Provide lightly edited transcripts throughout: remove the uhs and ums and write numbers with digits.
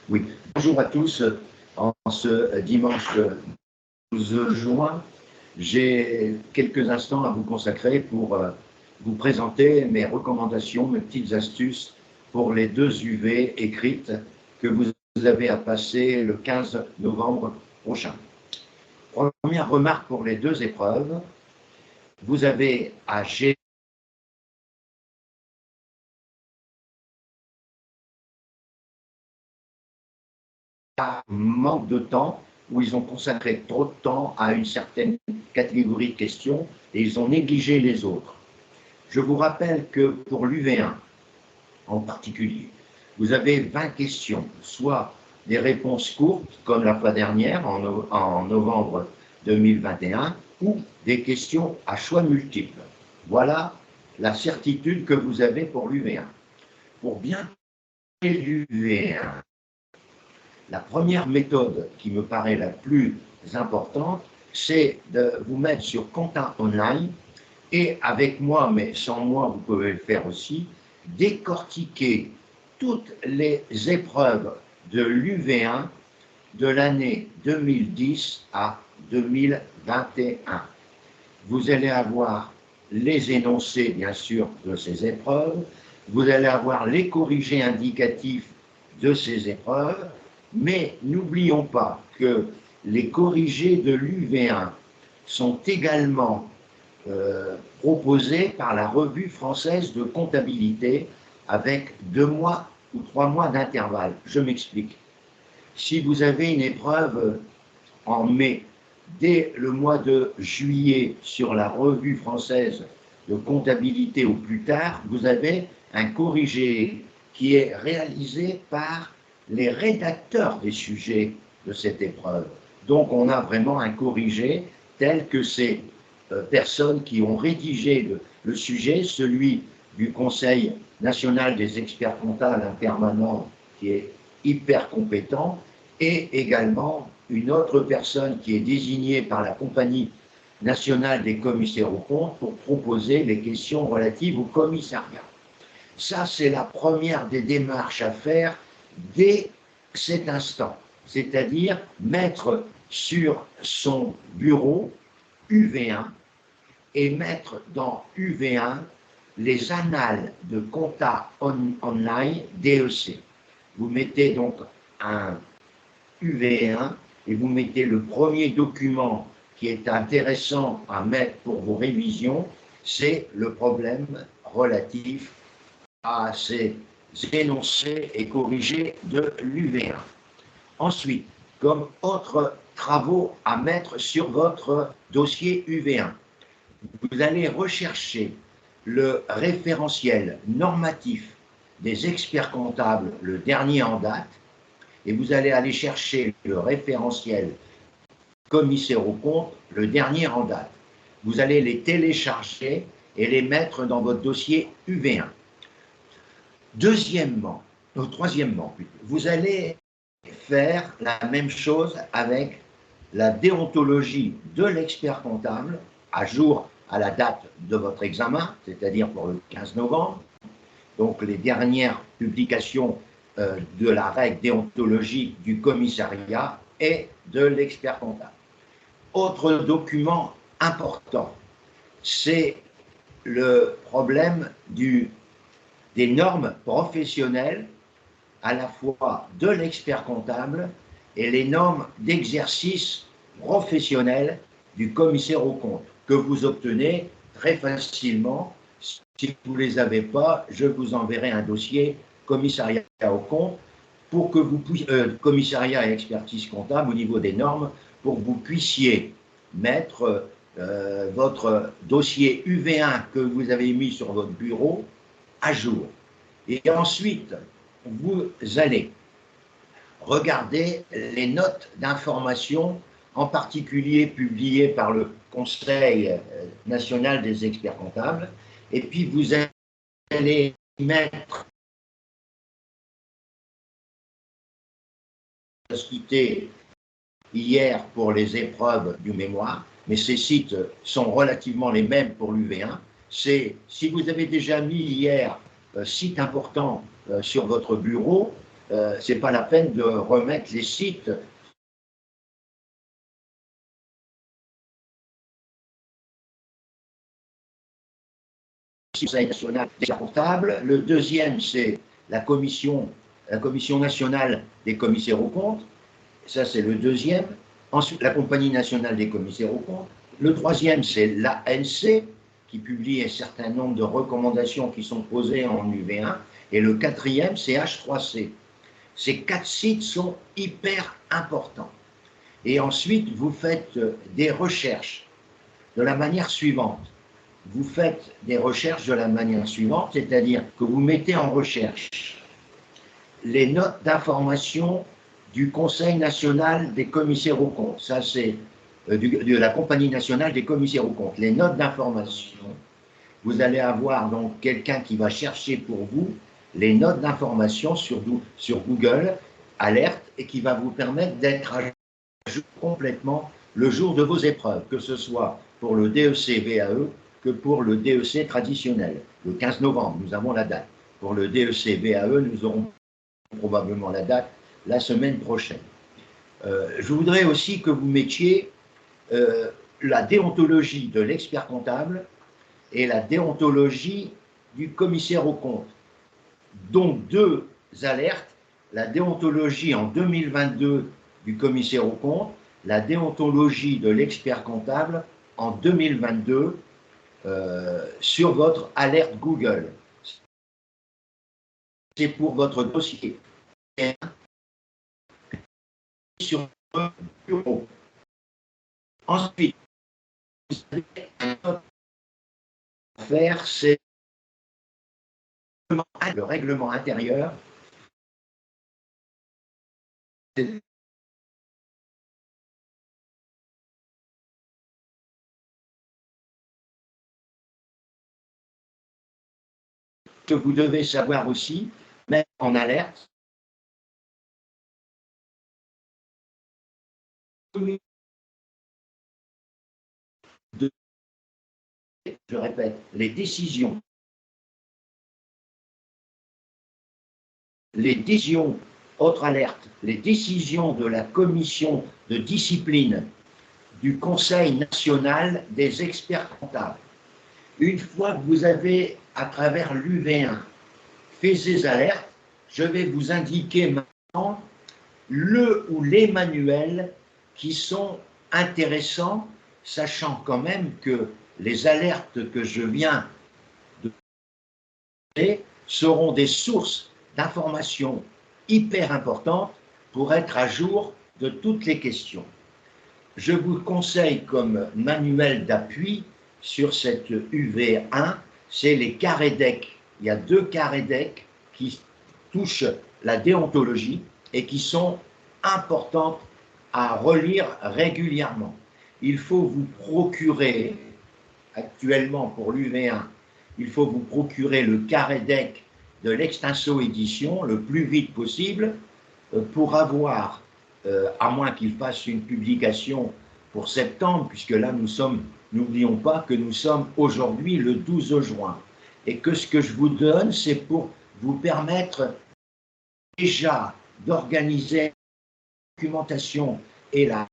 Oui, bonjour à tous. En ce dimanche 12 juin, j'ai quelques instants à vous consacrer pour vous présenter mes recommandations, mes petites astuces pour les 2 UV écrites que vous avez à passer le 15 novembre prochain. Première remarque pour les 2 épreuves, vous avez à gérer manque de temps, où ils ont consacré trop de temps à une certaine catégorie de questions et ils ont négligé les autres. Je vous rappelle que pour l'UV1 en particulier, vous avez 20 questions, soit des réponses courtes, comme la fois dernière, en novembre 2021, ou des questions à choix multiples. Voilà la certitude que vous avez pour l'UV1. Pour bien l'UV1, la première méthode qui me paraît la plus importante, c'est de vous mettre sur Compta Online et avec moi, mais sans moi, vous pouvez le faire aussi, décortiquer toutes les épreuves de l'UV1 de l'année 2010 à 2021. Vous allez avoir les énoncés, bien sûr, de ces épreuves, vous allez avoir les corrigés indicatifs de ces épreuves, mais n'oublions pas que les corrigés de l'UV1 sont également proposés par la Revue française de comptabilité avec 2 mois ou 3 mois d'intervalle. Je m'explique. Si vous avez une épreuve en mai, dès le mois de juillet, sur la Revue française de comptabilité au plus tard, vous avez un corrigé qui est réalisé par les rédacteurs des sujets de cette épreuve. Donc on a vraiment un corrigé tel que ces personnes qui ont rédigé le sujet, celui du Conseil national des experts comptables, un permanent qui est hyper compétent, et également une autre personne qui est désignée par la Compagnie nationale des commissaires aux comptes pour proposer les questions relatives au commissariat. Ça, c'est la première des démarches à faire dès cet instant, c'est-à-dire mettre sur son bureau UV1 et mettre dans UV1 les annales de compta online DEC. Vous mettez donc un UV1 et vous mettez le premier document qui est intéressant à mettre pour vos révisions, c'est le problème relatif à ces énoncés et corrigés de l'UV1. Ensuite, comme autres travaux à mettre sur votre dossier UV1, vous allez rechercher le référentiel normatif des experts comptables, le dernier en date, et vous allez aller chercher le référentiel commissaire aux comptes, le dernier en date. Vous allez les télécharger et les mettre dans votre dossier UV1. Troisièmement, vous allez faire la même chose avec la déontologie de l'expert comptable à jour à la date de votre examen, c'est-à-dire pour le 15 novembre. Donc les dernières publications de la règle déontologique du commissariat et de l'expert comptable. Autre document important, c'est le problème des normes professionnelles, à la fois de l'expert comptable et les normes d'exercice professionnel du commissaire aux comptes, que vous obtenez très facilement. Si vous ne les avez pas, je vous enverrai un dossier commissariat aux comptes pour que vous puissiez, commissariat et expertise comptable au niveau des normes, pour que vous puissiez mettre votre dossier UV1 que vous avez mis sur votre bureau à jour. Et ensuite, vous allez regarder les notes d'information, en particulier publiées par le Conseil national des experts comptables, et puis vous allez mettre discuté hier pour les épreuves du mémoire, mais ces sites sont relativement les mêmes pour l'UV1. Si vous avez déjà mis hier site important sur votre bureau, Ce n'est pas la peine de remettre les sites. Conseil national des comptables. Le deuxième, c'est la commission nationale des commissaires aux comptes. Ça, c'est le deuxième. Ensuite, la Compagnie nationale des commissaires aux comptes. Le troisième, c'est l'ANC, qui publie un certain nombre de recommandations qui sont posées en UV1. Et le quatrième, c'est H3C. Ces 4 sites sont hyper importants. Et ensuite, vous faites des recherches de la manière suivante. Vous faites des recherches de la manière suivante, c'est-à-dire que vous mettez en recherche les notes d'information du Conseil national des commissaires aux comptes. Ça, c'est de la Compagnie nationale des commissaires aux comptes. Les notes d'information, vous allez avoir donc quelqu'un qui va chercher pour vous les notes d'information sur Google Alert et qui va vous permettre d'être à jour complètement le jour de vos épreuves, que ce soit pour le DEC VAE que pour le DEC traditionnel. Le 15 novembre, nous avons la date. Pour le DEC VAE, nous aurons probablement la date la semaine prochaine. Je voudrais aussi que vous mettiez la déontologie de l'expert comptable et la déontologie du commissaire aux comptes. Donc 2 alertes, la déontologie en 2022 du commissaire aux comptes, la déontologie de l'expert comptable en 2022 sur votre alerte Google. C'est pour votre dossier. Sur votre bureau. Ensuite, vous avez un autre à faire, c'est le règlement intérieur. Que vous devez savoir aussi, mettre en alerte. Je répète, les décisions, autre alerte, les décisions de la commission de discipline du Conseil national des experts comptables. Une fois que vous avez, à travers l'UV1, fait ces alertes, je vais vous indiquer maintenant le ou les manuels qui sont intéressants, sachant quand même que les alertes que je viens de donner seront des sources d'informations hyper importantes pour être à jour de toutes les questions. Je vous conseille comme manuel d'appui sur cette UV1, c'est les CAREDEC. Il y a 2 CAREDEC qui touchent la déontologie et qui sont importantes à relire régulièrement. Il faut vous procurer, actuellement pour l'UV1, il faut vous procurer le CAREDEC de l'Extinso Édition le plus vite possible pour avoir, à moins qu'il fasse une publication pour septembre, puisque là nous sommes, n'oublions pas que nous sommes aujourd'hui le 12 juin, et que ce que je vous donne, c'est pour vous permettre déjà d'organiser la documentation et la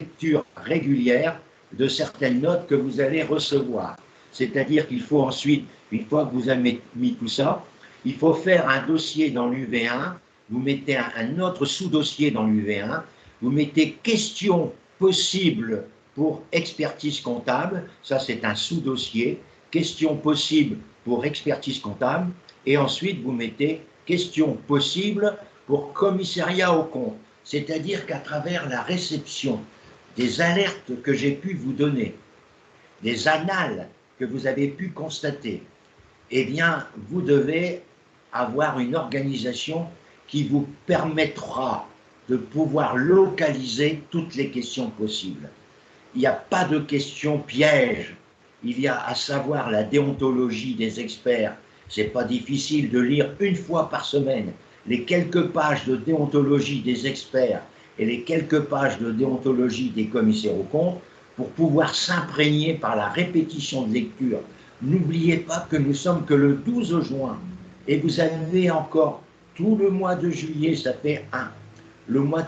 lecture régulière de certaines notes que vous allez recevoir. C'est-à-dire qu'il faut ensuite, une fois que vous avez mis tout ça, il faut faire un dossier dans l'UV1, vous mettez un autre sous-dossier dans l'UV1, vous mettez questions possibles pour expertise comptable, ça c'est un sous-dossier, questions possibles pour expertise comptable, et ensuite vous mettez questions possibles pour commissariat aux comptes. C'est-à-dire qu'à travers la réception des alertes que j'ai pu vous donner, des annales que vous avez pu constater, eh bien, vous devez avoir une organisation qui vous permettra de pouvoir localiser toutes les questions possibles. Il n'y a pas de questions pièges. Il y a à savoir la déontologie des experts. Ce n'est pas difficile de lire une fois par semaine les quelques pages de déontologie des experts et les quelques pages de déontologie des commissaires aux comptes pour pouvoir s'imprégner par la répétition de lecture. N'oubliez pas que nous sommes que le 12 juin et vous avez encore Tout le mois de juillet, ça fait 1. Le mois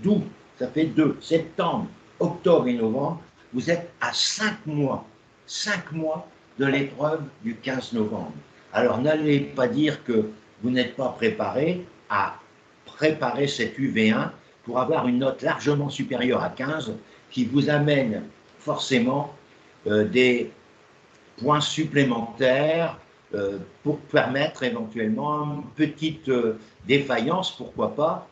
d'août, ça fait 2. Septembre, octobre et novembre, vous êtes à 5 mois. 5 mois de l'épreuve du 15 novembre. Alors n'allez pas dire que vous n'êtes pas préparé à préparer cette UV1 pour avoir une note largement supérieure à 15 qui vous amène forcément des points supplémentaires pour permettre éventuellement une petite défaillance, pourquoi pas,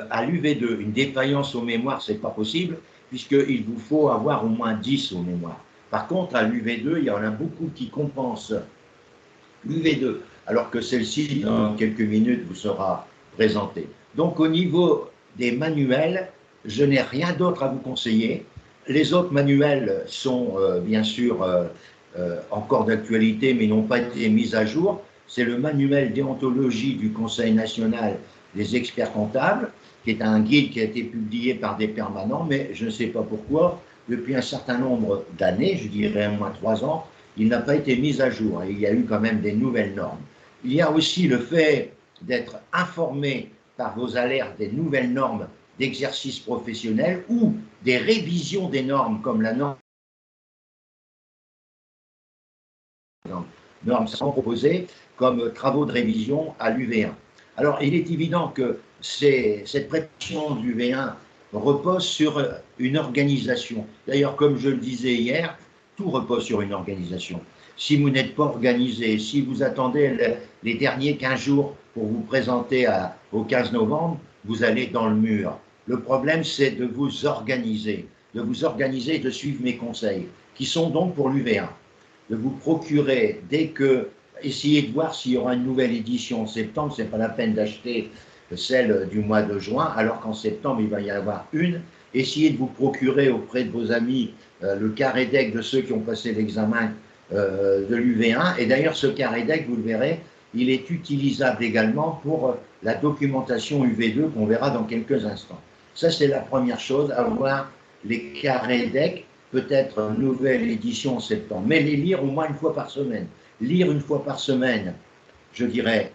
à l'UV2. Une défaillance aux mémoires, ce n'est pas possible, puisqu'il vous faut avoir au moins 10 aux mémoires. Par contre, à l'UV2, il y en a beaucoup qui compensent l'UV2, alors que celle-ci, dans quelques minutes, vous sera présentée. Donc, au niveau des manuels, je n'ai rien d'autre à vous conseiller. Les autres manuels sont bien sûr encore d'actualité, mais n'ont pas été mis à jour. C'est le manuel déontologie du Conseil national des experts comptables, qui est un guide qui a été publié par des permanents, mais je ne sais pas pourquoi, depuis un certain nombre d'années, je dirais au moins 3 ans, il n'a pas été mis à jour. Et il y a eu quand même des nouvelles normes. Il y a aussi le fait d'être informé par vos alertes des nouvelles normes d'exercice professionnel ou des révisions des normes, comme la norme sont proposées comme travaux de révision à l'UV1. Alors, il est évident que cette préparation de l'UV1 repose sur une organisation. D'ailleurs, comme je le disais hier, tout repose sur une organisation. Si vous n'êtes pas organisé, si vous attendez les derniers 15 jours pour vous présenter au 15 novembre, vous allez dans le mur. Le problème, c'est de vous organiser, de suivre mes conseils, qui sont donc pour l'UV1. De vous procurer, dès que, essayez de voir s'il y aura une nouvelle édition en septembre, ce n'est pas la peine d'acheter celle du mois de juin, alors qu'en septembre, il va y avoir une. Essayez de vous procurer auprès de vos amis le carré deck de ceux qui ont passé l'examen de l'UV1. Et d'ailleurs, ce carré deck, vous le verrez, il est utilisable également pour la documentation UV2 qu'on verra dans quelques instants. Ça, c'est la première chose, avoir les carrés deck, peut-être une nouvelle édition en septembre, mais les lire au moins une fois par semaine. Lire une fois par semaine, je dirais,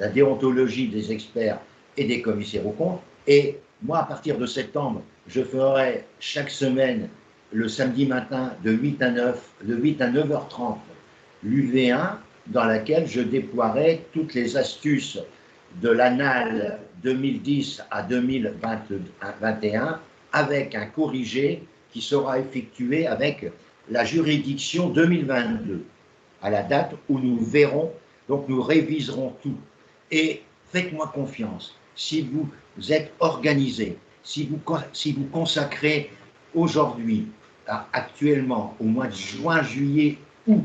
la déontologie des experts et des commissaires aux comptes. Et moi, à partir de septembre, je ferai chaque semaine, le samedi matin, de 8 à 9h30, l'UV1, dans laquelle je déploierai toutes les astuces de l'annale 2010 à 2021, avec un corrigé qui sera effectué avec la juridiction 2022, à la date où nous verrons, donc nous réviserons tout. Et faites-moi confiance, si vous êtes organisé, si vous consacrez aujourd'hui, actuellement, au mois de juin, juillet, août,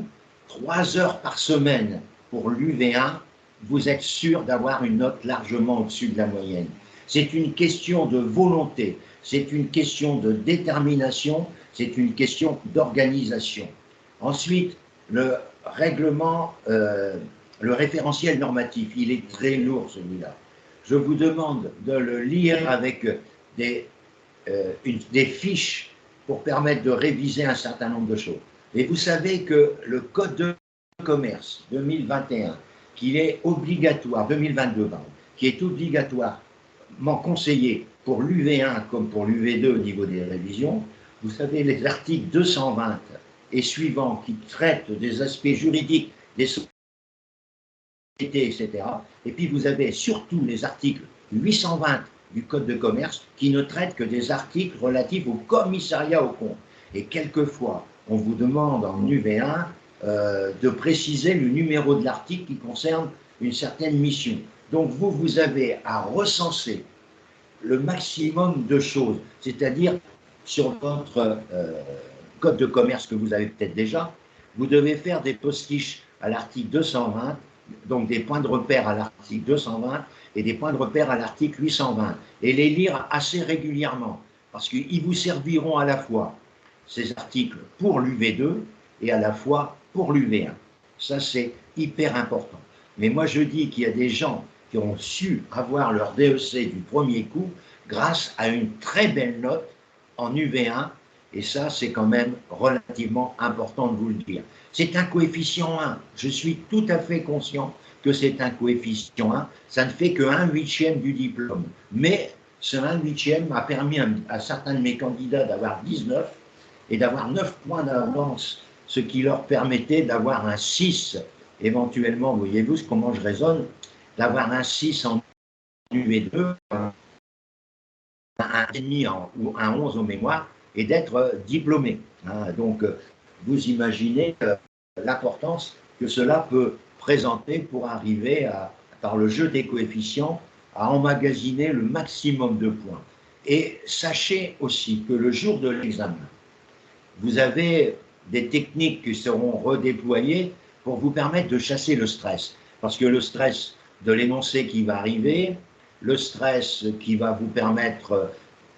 3 heures par semaine pour l'UV1, vous êtes sûr d'avoir une note largement au-dessus de la moyenne. C'est une question de volonté, c'est une question de détermination, c'est une question d'organisation. Ensuite, le règlement, le référentiel normatif, il est très lourd celui-là. Je vous demande de le lire avec des fiches pour permettre de réviser un certain nombre de choses. Et vous savez que le Code de commerce 2021, qui est obligatoire, 2022, pardon, qui est obligatoirement conseillé pour l'UV1 comme pour l'UV2 au niveau des révisions, vous savez, les articles 220 et suivants qui traitent des aspects juridiques des sociétés, etc. Et puis vous avez surtout les articles 820 du Code de commerce qui ne traitent que des articles relatifs au commissariat aux comptes. Et quelquefois, on vous demande en UV1 de préciser le numéro de l'article qui concerne une certaine mission. Donc vous avez à recenser le maximum de choses, c'est-à-dire sur votre code de commerce que vous avez peut-être déjà, vous devez faire des postiches à l'article 220, donc des points de repère à l'article 220 et des points de repère à l'article 820, et les lire assez régulièrement, parce qu'ils vous serviront à la fois ces articles pour l'UV2 et à la fois pour l'UV1. Ça, c'est hyper important. Mais moi, je dis qu'il y a des gens qui ont su avoir leur DEC du premier coup grâce à une très belle note en UV1, et ça, c'est quand même relativement important de vous le dire. C'est un coefficient 1. Je suis tout à fait conscient que c'est un coefficient 1, ça ne fait que 1/8 du diplôme. Mais ce 1/8 a permis à certains de mes candidats d'avoir 19 et d'avoir 9 points d'avance, ce qui leur permettait d'avoir un 6, éventuellement, voyez-vous comment je raisonne, d'avoir un 6 en UV2, un 1,5 ou un 11 en mémoire, et d'être diplômé. Donc, vous imaginez l'importance que cela peut présenter pour arriver, par le jeu des coefficients, à emmagasiner le maximum de points. Et sachez aussi que le jour de l'examen, vous avez des techniques qui seront redéployées pour vous permettre de chasser le stress. Parce que le stress de l'énoncé qui va arriver, le stress qui va vous permettre,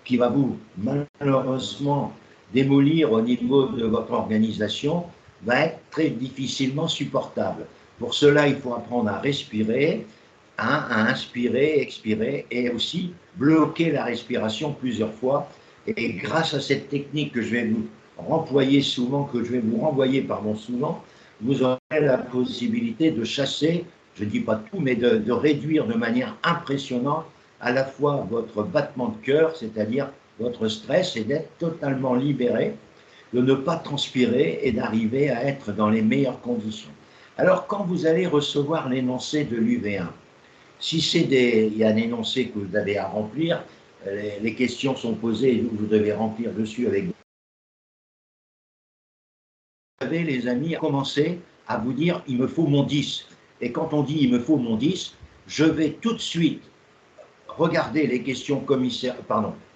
qui va vous malheureusement démolir au niveau de votre organisation, va être très difficilement supportable. Pour cela, il faut apprendre à respirer, à inspirer, expirer, et aussi bloquer la respiration plusieurs fois. Et grâce à cette technique que je vais vous renvoyer souvent, souvent, vous aurez la possibilité de chasser, je ne dis pas tout, mais de réduire de manière impressionnante à la fois votre battement de cœur, c'est-à-dire votre stress, et d'être totalement libéré, de ne pas transpirer et d'arriver à être dans les meilleures conditions. Alors, quand vous allez recevoir l'énoncé de l'UV1, si il y a un énoncé que vous avez à remplir, les questions sont posées et vous devez remplir dessus avec. Vous avez, les amis, commencé à vous dire il me faut mon 10. Et quand on dit il me faut mon 10, je vais tout de suite regarder les questions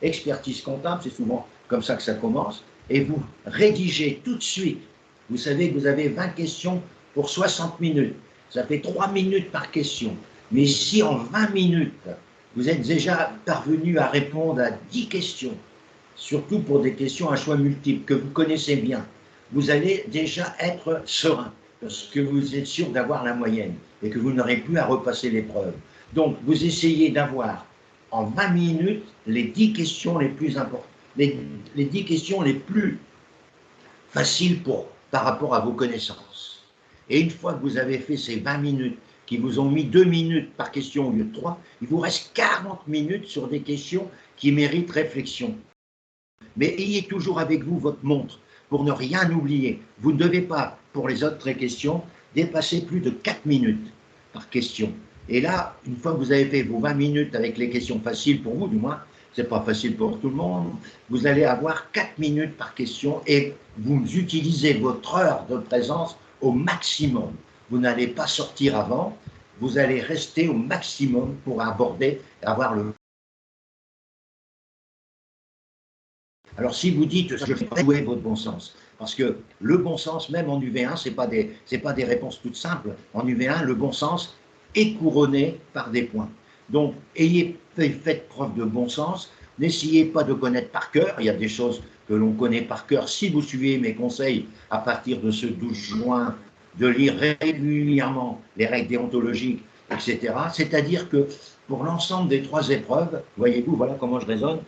expertise comptable, c'est souvent comme ça que ça commence, et vous rédigez tout de suite. Vous savez que vous avez 20 questions pour 60 minutes. Ça fait 3 minutes par question. Mais si en 20 minutes, vous êtes déjà parvenu à répondre à 10 questions, surtout pour des questions à choix multiples que vous connaissez bien, vous allez déjà être serein, parce que vous êtes sûr d'avoir la moyenne et que vous n'aurez plus à repasser l'épreuve. Donc, vous essayez d'avoir en 20 minutes les 10 questions les plus importantes, les 10 questions les plus faciles par rapport à vos connaissances. Et une fois que vous avez fait ces 20 minutes, qui vous ont mis 2 minutes par question au lieu de 3, il vous reste 40 minutes sur des questions qui méritent réflexion. Mais ayez toujours avec vous votre montre pour ne rien oublier. Vous ne devez pas, pour les autres questions, dépasser plus de 4 minutes par question. Et là, une fois que vous avez fait vos 20 minutes avec les questions faciles pour vous, du moins, ce n'est pas facile pour tout le monde, vous allez avoir 4 minutes par question et vous utilisez votre heure de présence au maximum. Vous n'allez pas sortir avant, vous allez rester au maximum pour aborder, avoir le. Alors, si vous dites, je vais jouer votre bon sens, parce que le bon sens, même en UV1, ce n'est pas des réponses toutes simples. En UV1, le bon sens est couronné par des points. Donc, faites preuve de bon sens, n'essayez pas de connaître par cœur, il y a des choses que l'on connaît par cœur, si vous suivez mes conseils à partir de ce 12 juin, de lire régulièrement les règles déontologiques, etc. C'est-à-dire que pour l'ensemble des 3 épreuves, voyez-vous, voilà comment je raisonne,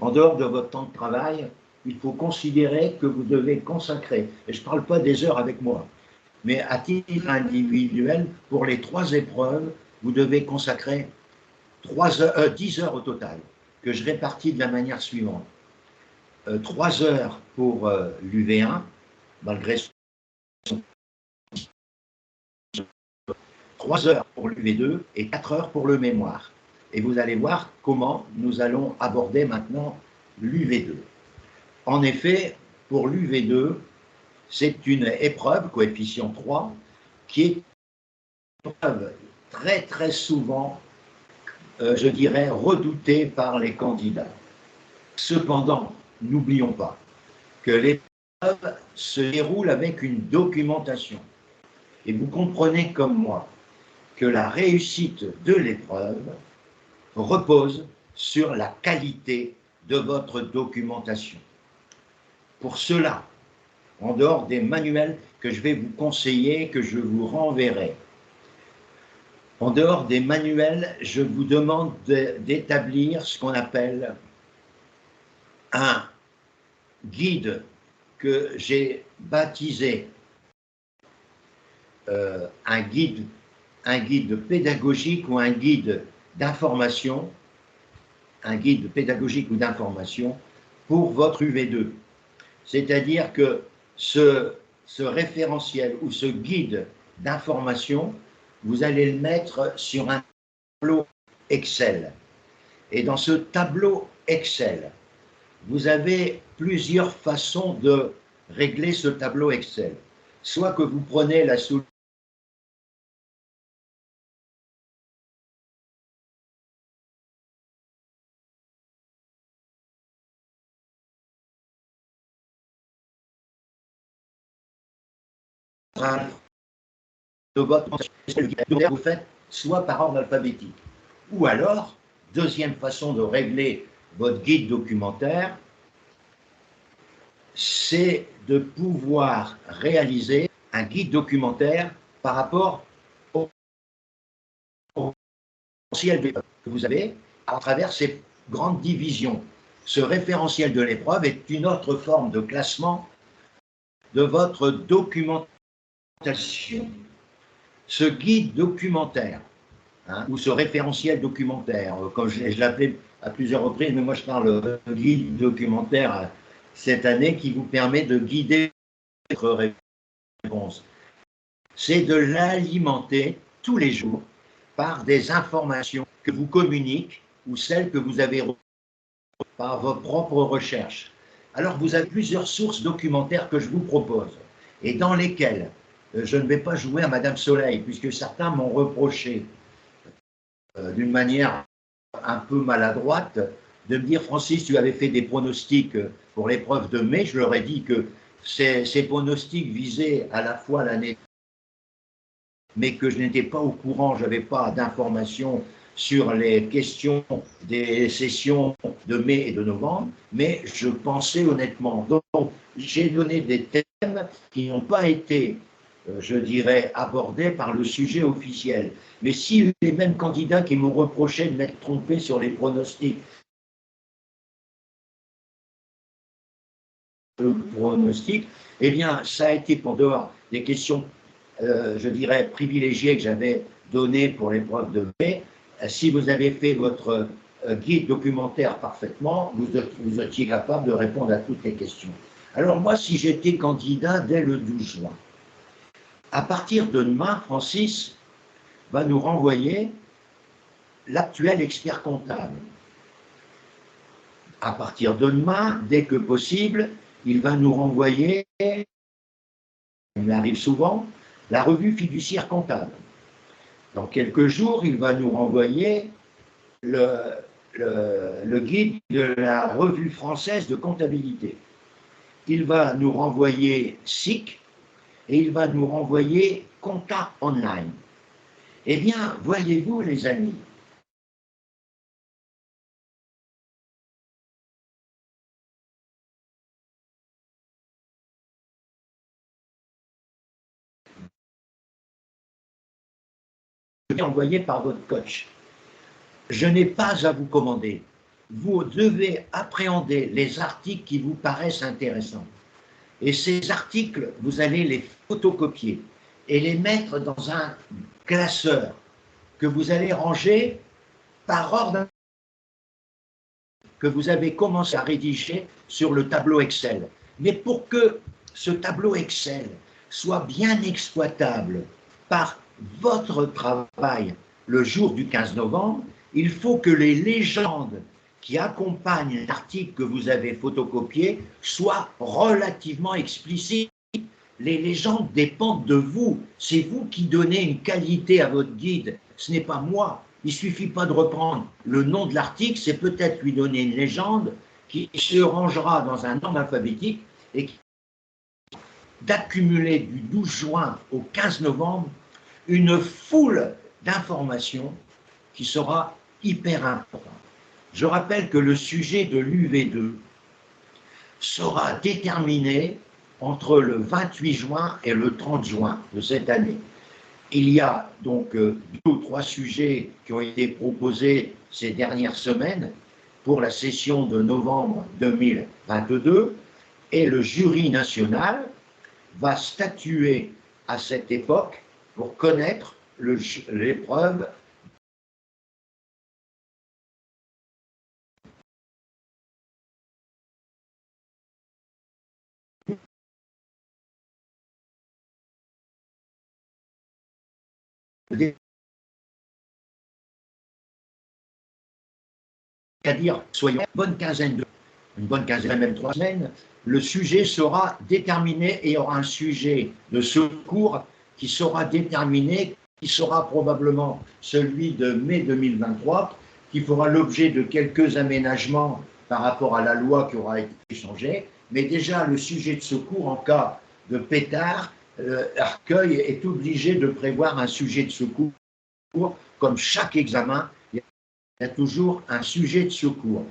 en dehors de votre temps de travail, il faut considérer que vous devez consacrer, et je ne parle pas des heures avec moi, mais à titre individuel, pour les 3 épreuves, vous devez consacrer 10 heures au total, que je répartis de la manière suivante. 3 heures pour l'UV1, malgré 3 heures pour l'UV2 et 4 heures pour le mémoire. Et vous allez voir comment nous allons aborder maintenant l'UV2. En effet, pour l'UV2, c'est une épreuve, coefficient 3, qui est une épreuve très très souvent, je dirais, redoutée par les candidats. Cependant, n'oublions pas que l'épreuve se déroule avec une documentation. Et vous comprenez comme moi que la réussite de l'épreuve repose sur la qualité de votre documentation. Pour cela, en dehors des manuels que je vais vous conseiller, que je vous renverrai, en dehors des manuels, je vous demande d'établir ce qu'on appelle un guide que j'ai baptisé un guide un guide pédagogique ou un guide d'information, un guide pédagogique ou d'information pour votre UV2. C'est-à-dire que ce référentiel ou ce guide d'information, vous allez le mettre sur un tableau Excel. Et dans ce tableau Excel, vous avez plusieurs façons de régler ce tableau Excel. Soit que vous prenez la solution de votre vous faites soit par ordre alphabétique. Ou alors, deuxième façon de régler votre guide documentaire, c'est de pouvoir réaliser un guide documentaire par rapport au référentiel que vous avez à travers ces grandes divisions. Ce référentiel de l'épreuve est une autre forme de classement de votre documentation. Ce guide documentaire, ou ce référentiel documentaire, comme je l'appelais à plusieurs reprises, mais moi je parle de guide documentaire cette année qui vous permet de guider votre réponse. C'est de l'alimenter tous les jours par des informations que vous communiquez ou celles que vous avez par vos propres recherches. Alors vous avez plusieurs sources documentaires que je vous propose et dans lesquelles je ne vais pas jouer à Madame Soleil, puisque certains m'ont reproché d'une manière un peu maladroite de me dire Francis, tu avais fait des pronostics pour l'épreuve de mai. Je leur ai dit que ces pronostics visaient à la fois l'année, mais que je n'étais pas au courant, je n'avais pas d'informations sur les questions des sessions de mai et de novembre, mais je pensais honnêtement. Donc, j'ai donné des thèmes qui n'ont pas été, je dirais, abordés par le sujet officiel. Mais si les mêmes candidats qui m'ont reproché de m'être trompé sur les pronostics, eh bien, ça a été pour dehors des questions, je dirais, privilégiées que j'avais données pour l'épreuve de mai. Si vous avez fait votre guide documentaire parfaitement, vous étiez capable de répondre à toutes les questions. Alors moi, si j'étais candidat dès le 12 juin, à partir de demain, Francis va nous renvoyer l'actuel expert comptable. À partir de demain, dès que possible, il va nous renvoyer, il arrive souvent, la revue fiduciaire comptable. Dans quelques jours, il va nous renvoyer le guide de la revue française de comptabilité. Il va nous renvoyer SIC et il va nous renvoyer Compta Online. Eh bien, voyez-vous les amis, envoyé par votre coach. Je n'ai pas à vous commander. Vous devez appréhender les articles qui vous paraissent intéressants. Et ces articles, vous allez les photocopier et les mettre dans un classeur que vous allez ranger par ordre que vous avez commencé à rédiger sur le tableau Excel. Mais pour que ce tableau Excel soit bien exploitable par votre travail le jour du 15 novembre, il faut que les légendes qui accompagnent l'article que vous avez photocopié soient relativement explicites. Les légendes dépendent de vous. C'est vous qui donnez une qualité à votre guide. Ce n'est pas moi. Il ne suffit pas de reprendre le nom de l'article, c'est peut-être lui donner une légende qui se rangera dans un ordre alphabétique et d'accumuler du 12 juin au 15 novembre une foule d'informations qui sera hyper importante. Je rappelle que le sujet de l'UV2 sera déterminé entre le 28 juin et le 30 juin de cette année. Il y a donc 2 ou 3 sujets qui ont été proposés ces dernières semaines pour la session de novembre 2022 et le jury national va statuer à cette époque pour connaître l'épreuve c'est-à-dire, soyons une bonne quinzaine, même 3 semaines, le sujet sera déterminé et il y aura un sujet de secours qui sera déterminé, qui sera probablement celui de mai 2023, qui fera l'objet de quelques aménagements par rapport à la loi qui aura été changée. Mais déjà, le sujet de secours en cas de pétard, Arcueil est obligé de prévoir un sujet de secours. Comme chaque examen, il y a toujours un sujet de secours.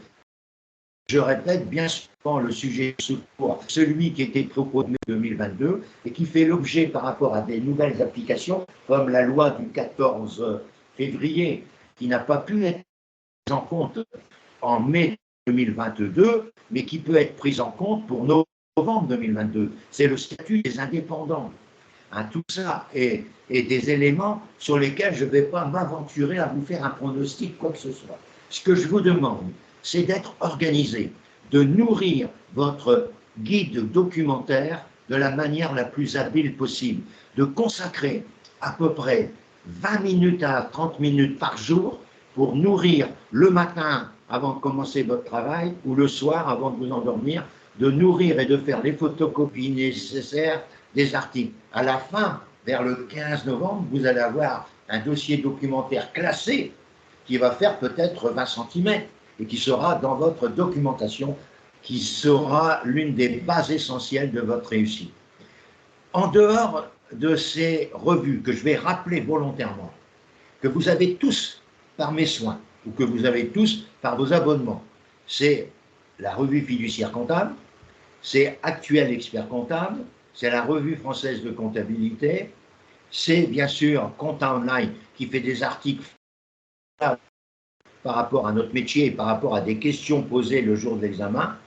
Je répète, bien souvent, le sujet de secours, celui qui était proposé en 2022 et qui fait l'objet par rapport à des nouvelles applications, comme la loi du 14 février, qui n'a pas pu être prise en compte en mai 2022, mais qui peut être prise en compte pour novembre 2022. C'est le statut des indépendants. Hein, tout ça est des éléments sur lesquels je ne vais pas m'aventurer à vous faire un pronostic, quoi que ce soit. Ce que je vous demande, c'est d'être organisé, de nourrir votre guide documentaire de la manière la plus habile possible, de consacrer à peu près 20 minutes à 30 minutes par jour pour nourrir le matin avant de commencer votre travail ou le soir avant de vous endormir, de nourrir et de faire les photocopies nécessaires des articles. À la fin, vers le 15 novembre, vous allez avoir un dossier documentaire classé qui va faire peut-être 20 cm et qui sera dans votre documentation, qui sera l'une des bases essentielles de votre réussite. En dehors de ces revues que je vais rappeler volontairement, que vous avez tous par mes soins ou que vous avez tous par vos abonnements, c'est la revue fiduciaire comptable, c'est Actuel Expert Comptable, c'est la revue française de comptabilité, c'est bien sûr Compta Online qui fait des articles par rapport à notre métier et par rapport à des questions posées le jour de l'examen.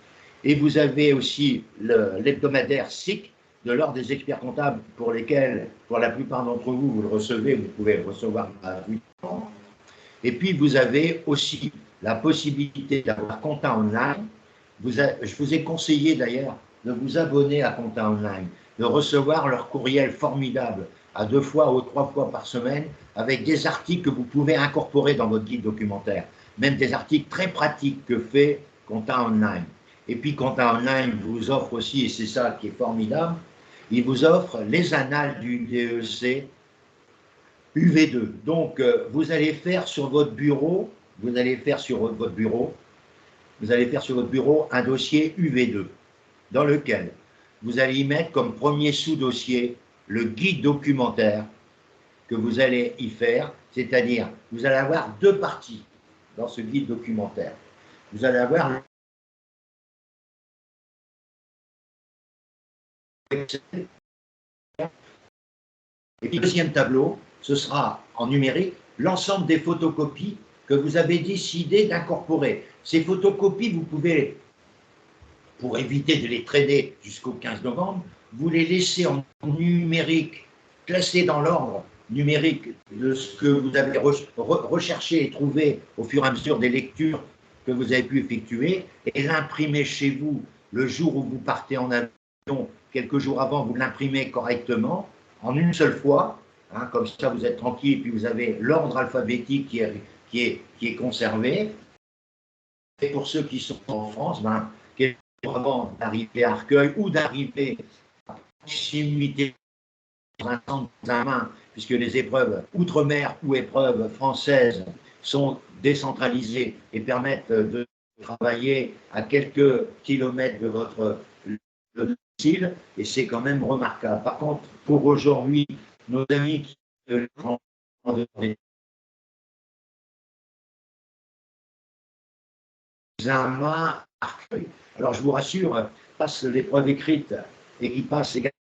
Et vous avez aussi l'hebdomadaire SIC de l'ordre des experts comptables pour lesquels, pour la plupart d'entre vous, vous le recevez, vous pouvez le recevoir gratuitement. Et puis vous avez aussi la possibilité d'avoir Compta Online. Je vous ai conseillé d'ailleurs de vous abonner à Compta Online, de recevoir leur courriel formidable à 2 fois ou 3 fois par semaine avec des articles que vous pouvez incorporer dans votre guide documentaire, même des articles très pratiques que fait Compta Online. Et puis Compta Online vous offre aussi, et c'est ça qui est formidable, il vous offre les annales du DEC UV2. Donc vous allez faire sur votre bureau, vous allez faire sur votre bureau un dossier UV2 dans lequel vous allez y mettre comme premier sous-dossier le guide documentaire que vous allez y faire, c'est-à-dire vous allez avoir 2 parties dans ce guide documentaire. Vous allez avoir et puis, le deuxième tableau, ce sera en numérique l'ensemble des photocopies que vous avez décidé d'incorporer. Ces photocopies, vous pouvez, pour éviter de les traîner jusqu'au 15 novembre, vous les laissez en numérique, classées dans l'ordre numérique de ce que vous avez recherché et trouvé au fur et à mesure des lectures que vous avez pu effectuer, et l'imprimer chez vous le jour où vous partez en avion, quelques jours avant, vous l'imprimez correctement, en une seule fois, hein, comme ça vous êtes tranquille, et puis vous avez l'ordre alphabétique qui est conservé. Et pour ceux qui sont en France, avant d'arriver à Arcueil ou d'arriver à proximité d'un centre d'examen, puisque les épreuves outre-mer ou épreuves françaises sont décentralisées et permettent de travailler à quelques kilomètres de votre domicile, et c'est quand même remarquable. Par contre, pour aujourd'hui, nos amis qui examen Arcueil. Alors je vous rassure, passe l'épreuve écrite et qui passe également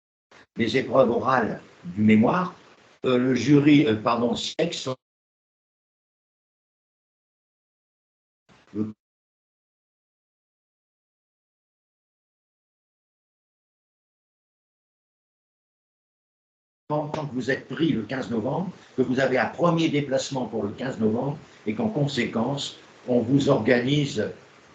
les épreuves orales du mémoire, le jury, pardon, sexe, le que vous êtes pris le 15 novembre, que vous avez un premier déplacement pour le 15 novembre et qu'en conséquence, on vous organise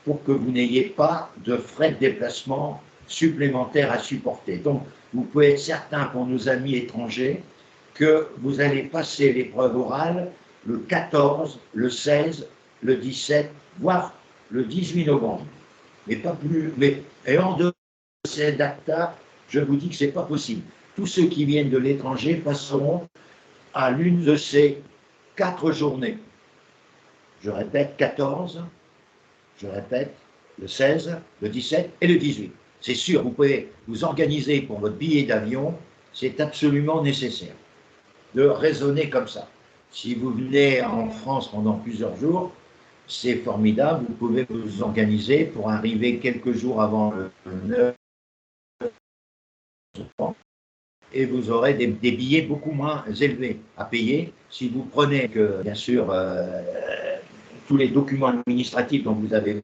pour que vous n'ayez pas de frais de déplacement supplémentaires à supporter. Donc, vous pouvez être certain pour nos amis étrangers que vous allez passer l'épreuve orale le 14, le 16, le 17, voire le 18 novembre. Mais pas plus. Et en dehors de ces dates-là, je vous dis que ce n'est pas possible. Tous ceux qui viennent de l'étranger passeront à l'une de ces 4 journées. Je répète, 14, je répète, le 16, le 17 et le 18. C'est sûr, vous pouvez vous organiser pour votre billet d'avion, c'est absolument nécessaire de raisonner comme ça. Si vous venez en France pendant plusieurs jours, c'est formidable, vous pouvez vous organiser pour arriver quelques jours avant le 9 et vous aurez des billets beaucoup moins élevés à payer si vous prenez que, bien sûr, tous les documents administratifs dont vous avez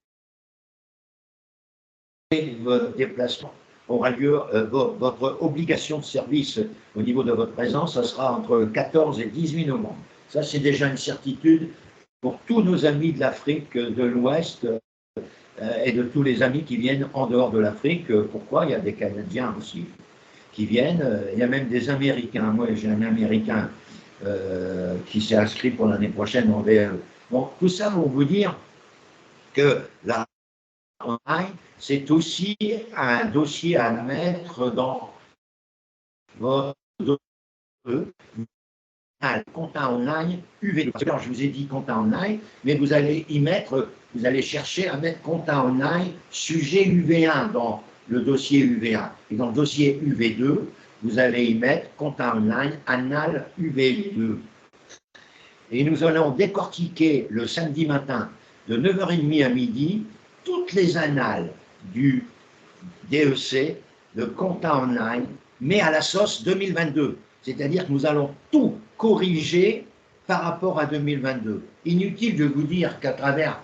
votre déplacement aura lieu, votre obligation de service au niveau de votre présence, ça sera entre 14 et 18 novembre. Ça, c'est déjà une certitude pour tous nos amis de l'Afrique de l'Ouest et de tous les amis qui viennent en dehors de l'Afrique. Pourquoi? Il y a des Canadiens aussi qui viennent, il y a même des Américains. Moi, j'ai un Américain qui s'est inscrit pour l'année prochaine en VE. Bon, tout ça pour vous dire que la online, c'est aussi un dossier à mettre dans votre compta online UV2. Alors, je vous ai dit compta online, mais vous allez y mettre, vous allez chercher à mettre compta online sujet UV1 dans le dossier UV1. Et dans le dossier UV2, vous allez y mettre compta online anal UV2. Et nous allons décortiquer le samedi matin de 9h30 à midi toutes les annales du DEC, de compta online, mais à la sauce 2022. C'est-à-dire que nous allons tout corriger par rapport à 2022. Inutile de vous dire qu'à travers,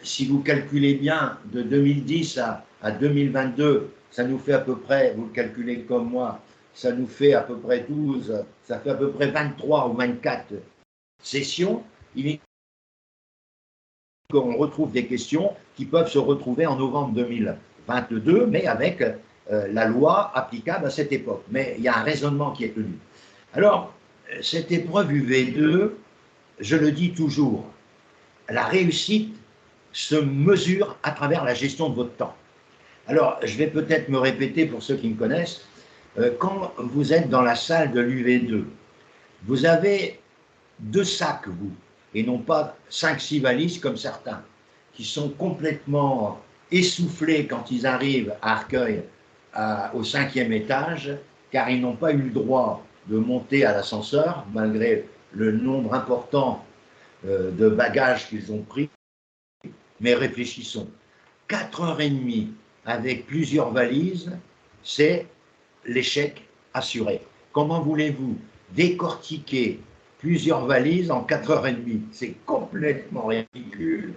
si vous calculez bien, de 2010 à 2022, ça nous fait à peu près, vous le calculez comme moi, ça nous fait à peu près 12, ça fait à peu près 23 ou 24 sessions. On retrouve des questions qui peuvent se retrouver en novembre 2022, mais avec la loi applicable à cette époque. Mais il y a un raisonnement qui est tenu. Alors, cette épreuve UV2, je le dis toujours, la réussite se mesure à travers la gestion de votre temps. Alors, je vais peut-être me répéter pour ceux qui me connaissent, quand vous êtes dans la salle de l'UV2, vous avez 2 sacs, vous, et non pas 5-6 valises comme certains, qui sont complètement essoufflés quand ils arrivent à Arcueil au 5e étage, car ils n'ont pas eu le droit de monter à l'ascenseur, malgré le nombre important de bagages qu'ils ont pris. Mais réfléchissons, 4h30 avec plusieurs valises, c'est l'échec assuré. Comment voulez-vous décortiquer plusieurs valises en 4h30? C'est complètement ridicule.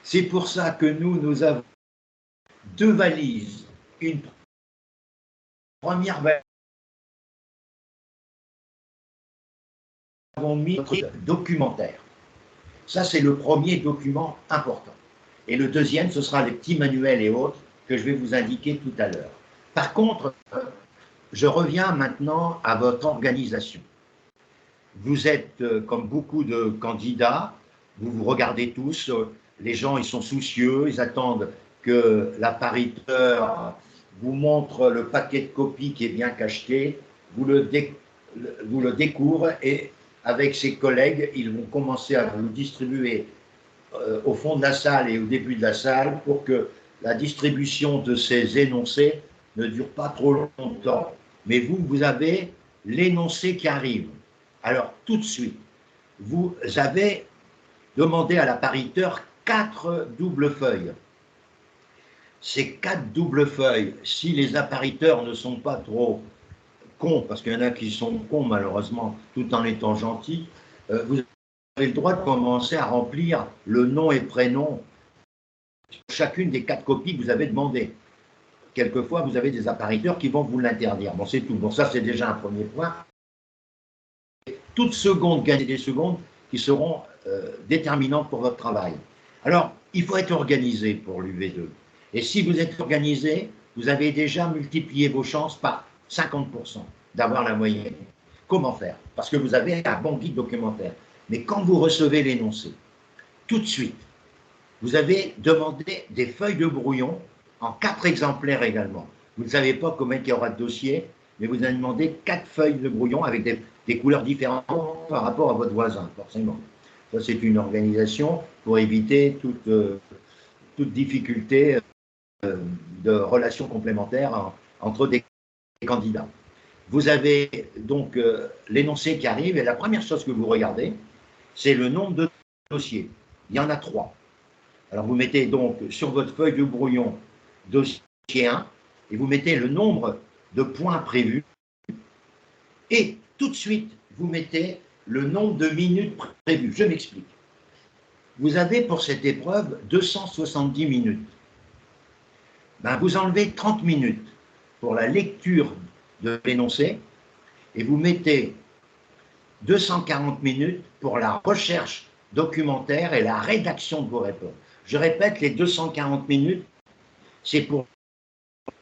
C'est pour ça que nous avons 2 valises. Une première valise, nous avons mis documentaire. Ça, c'est le premier document important. Et le deuxième, ce sera les petits manuels et autres que je vais vous indiquer tout à l'heure. Par contre, je reviens maintenant à votre organisation. Vous êtes, comme beaucoup de candidats, vous vous regardez tous, les gens ils sont soucieux, ils attendent que l'appariteur vous montre le paquet de copies qui est bien cacheté, vous le découvre et avec ses collègues, ils vont commencer à vous distribuer au fond de la salle et au début de la salle pour que la distribution de ces énoncés ne dure pas trop longtemps. Mais vous avez l'énoncé qui arrive. Alors, tout de suite, vous avez demandé à l'appariteur 4 doubles feuilles. Ces 4 doubles feuilles, si les appariteurs ne sont pas trop cons, parce qu'il y en a qui sont cons malheureusement, tout en étant gentils, vous avez le droit de commencer à remplir le nom et prénom sur chacune des 4 copies que vous avez demandées. Quelquefois, vous avez des appariteurs qui vont vous l'interdire. Bon, c'est tout. Bon, ça, c'est déjà un premier point. Toute seconde gagne des secondes qui seront déterminantes pour votre travail. Alors, il faut être organisé pour l'UV2. Et si vous êtes organisé, vous avez déjà multiplié vos chances par 50% d'avoir la moyenne. Comment faire? Parce que vous avez un bon guide documentaire. Mais quand vous recevez l'énoncé, tout de suite, vous avez demandé des feuilles de brouillon en 4 exemplaires également. Vous ne savez pas combien il y aura de dossiers, mais vous avez demandé 4 feuilles de brouillon avec des couleurs différentes par rapport à votre voisin, forcément. Ça, c'est une organisation pour éviter toute difficulté de relations complémentaires entre des candidats. Vous avez donc l'énoncé qui arrive, et la première chose que vous regardez, c'est le nombre de dossiers. Il y en a 3. Alors vous mettez donc sur votre feuille de brouillon dossier 1, et vous mettez le nombre de points prévus, et tout de suite, vous mettez le nombre de minutes prévues. Je m'explique. Vous avez pour cette épreuve 270 minutes. Ben, vous enlevez 30 minutes pour la lecture de l'énoncé et vous mettez 240 minutes pour la recherche documentaire et la rédaction de vos réponses. Je répète, les 240 minutes, c'est pour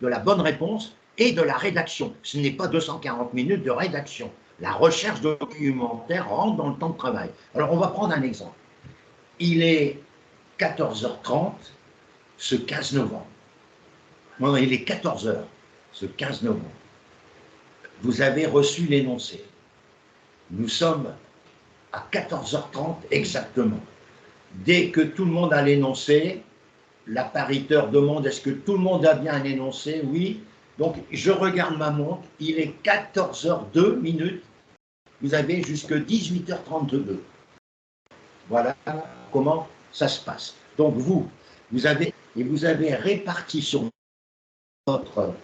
de la bonne réponse et de la rédaction. Ce n'est pas 240 minutes de rédaction. La recherche documentaire rentre dans le temps de travail. Alors, on va prendre un exemple. Il est 14h30 ce 15 novembre. Non, il est 14h ce 15 novembre. Vous avez reçu l'énoncé. Nous sommes à 14h30 exactement. Dès que tout le monde a l'énoncé, l'appariteur demande est-ce que tout le monde a bien un énoncé? Oui. Donc, je regarde ma montre, il est 14h02 minutes. Vous avez jusque 18h32. Voilà comment ça se passe. Donc, vous avez réparti sur votre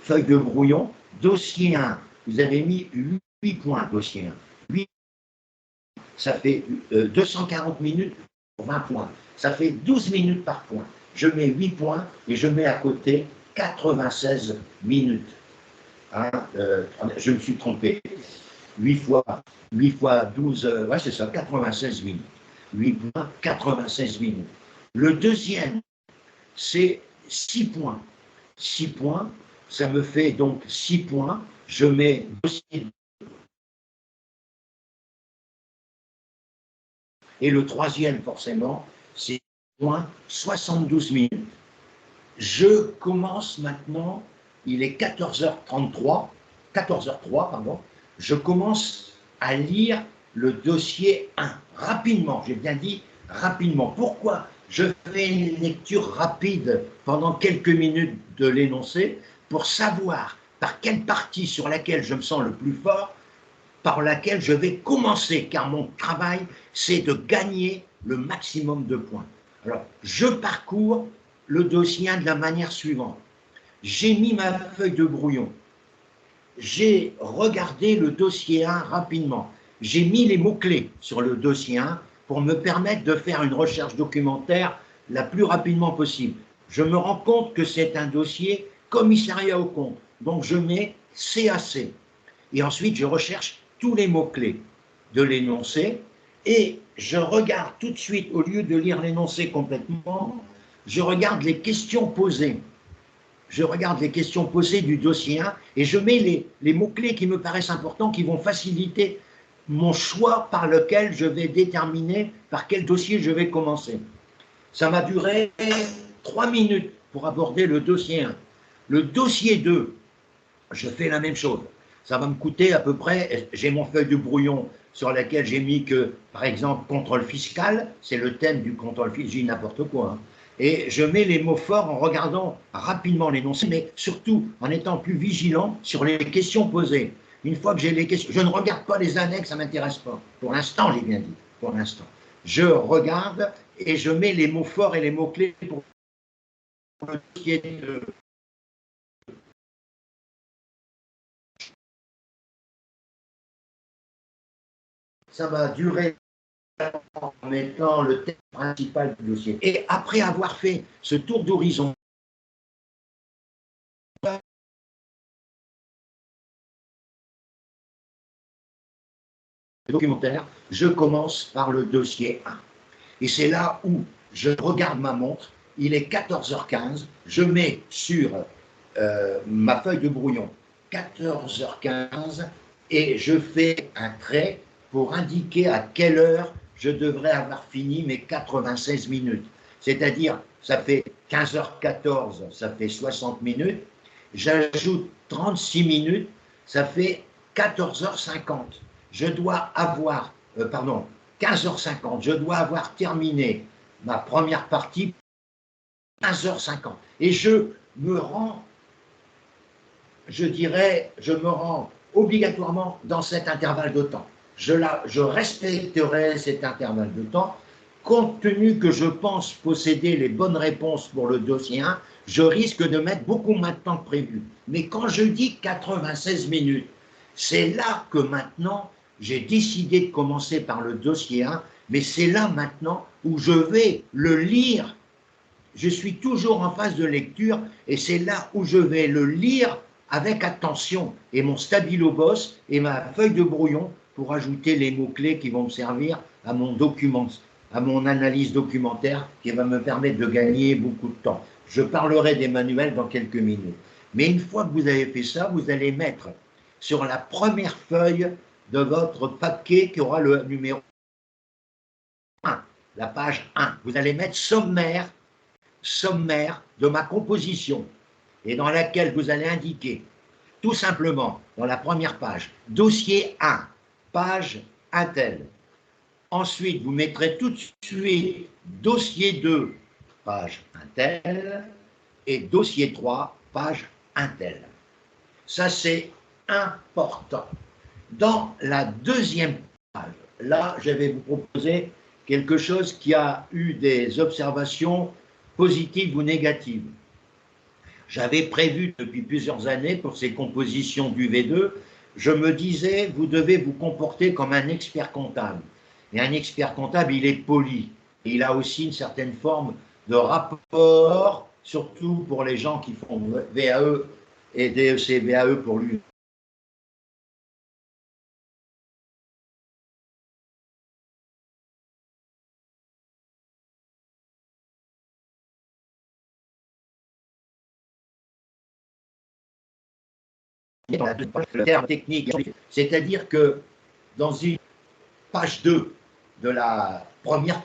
feuille de brouillon, dossier 1, vous avez mis 8 points, dossier 1. 8, ça fait 240 minutes pour 20 points. Ça fait 12 minutes par point. Je mets 8 points et je mets à côté 96 minutes. Hein, je me suis trompé. 8 fois 12, ouais, c'est ça, 96 minutes. 8 points, 96 minutes. Le deuxième, c'est 6 points. 6 points, ça me fait donc 6 points. Je mets dossier. Et le troisième, forcément, c'est 72 minutes. Je commence maintenant, il est 14h03, pardon, je commence à lire le dossier 1, rapidement, j'ai bien dit rapidement. Pourquoi je fais une lecture rapide pendant quelques minutes de l'énoncé? Pour savoir par quelle partie sur laquelle je me sens le plus fort, par laquelle je vais commencer, car mon travail, c'est de gagner le maximum de points. Alors, je parcours le dossier de la manière suivante. J'ai mis ma feuille de brouillon. J'ai regardé le dossier 1 rapidement. J'ai mis les mots-clés sur le dossier 1 pour me permettre de faire une recherche documentaire la plus rapidement possible. Je me rends compte que c'est un dossier commissariat aux comptes. Donc, je mets CAC. Et ensuite, je recherche tous les mots-clés de l'énoncé et je regarde tout de suite, au lieu de lire l'énoncé complètement, je regarde les questions posées. Je regarde les questions posées du dossier 1 et je mets les mots-clés qui me paraissent importants, qui vont faciliter mon choix par lequel je vais déterminer par quel dossier je vais commencer. Ça m'a duré 3 minutes pour aborder le dossier 1. Le dossier 2, je fais la même chose. Ça va me coûter à peu près, j'ai mon feuille de brouillon sur laquelle j'ai mis que, par exemple, contrôle fiscal, c'est le thème du contrôle fiscal, j'ai n'importe quoi. Hein. Et je mets les mots forts en regardant rapidement l'énoncé, mais surtout en étant plus vigilant sur les questions posées. Une fois que j'ai les questions, je ne regarde pas les annexes, ça ne m'intéresse pas. Pour l'instant, j'ai bien dit, pour l'instant. Je regarde et je mets les mots forts et les mots-clés pour le dossier de ça va durer en mettant le thème principal du dossier. Et après avoir fait ce tour d'horizon, documentaire, je commence par le dossier 1. Et c'est là où je regarde ma montre, il est 14h15, je mets sur ma feuille de brouillon 14h15 et je fais un trait pour indiquer à quelle heure je devrais avoir fini mes 96 minutes. C'est-à-dire, ça fait 15h14, ça fait 60 minutes, j'ajoute 36 minutes, ça fait 14h50. Je dois avoir, 15h50, je dois avoir terminé ma première partie 15h50. Et je me rends obligatoirement dans cet intervalle de temps. Je respecterai cet intervalle de temps. Compte tenu que je pense posséder les bonnes réponses pour le dossier 1, je risque de mettre beaucoup moins de temps que prévu. Mais quand je dis 96 minutes, c'est là que maintenant, j'ai décidé de commencer par le dossier 1, mais c'est là maintenant où je vais le lire. Je suis toujours en phase de lecture et c'est là où je vais le lire avec attention et mon stabilo-boss et ma feuille de brouillon pour ajouter les mots-clés qui vont me servir à mon document, à mon analyse documentaire qui va me permettre de gagner beaucoup de temps. Je parlerai des manuels dans quelques minutes. Mais une fois que vous avez fait ça, vous allez mettre sur la première feuille de votre papier qui aura le numéro 1, la page 1. Vous allez mettre sommaire de ma composition et dans laquelle vous allez indiquer tout simplement dans la première page, dossier 1, page Intel. Ensuite, vous mettrez tout de suite dossier 2, page Intel, et dossier 3, page Intel. Ça, c'est important. Dans la deuxième page, là, je vais vous proposer quelque chose qui a eu des observations positives ou négatives. J'avais prévu depuis plusieurs années pour ces compositions du V2, je me disais, vous devez vous comporter comme un expert comptable. Et un expert comptable, il est poli. Et il a aussi une certaine forme de rapport, surtout pour les gens qui font VAE et DEC VAE pour lui. Le terme technique, c'est-à-dire que dans une page 2 de la première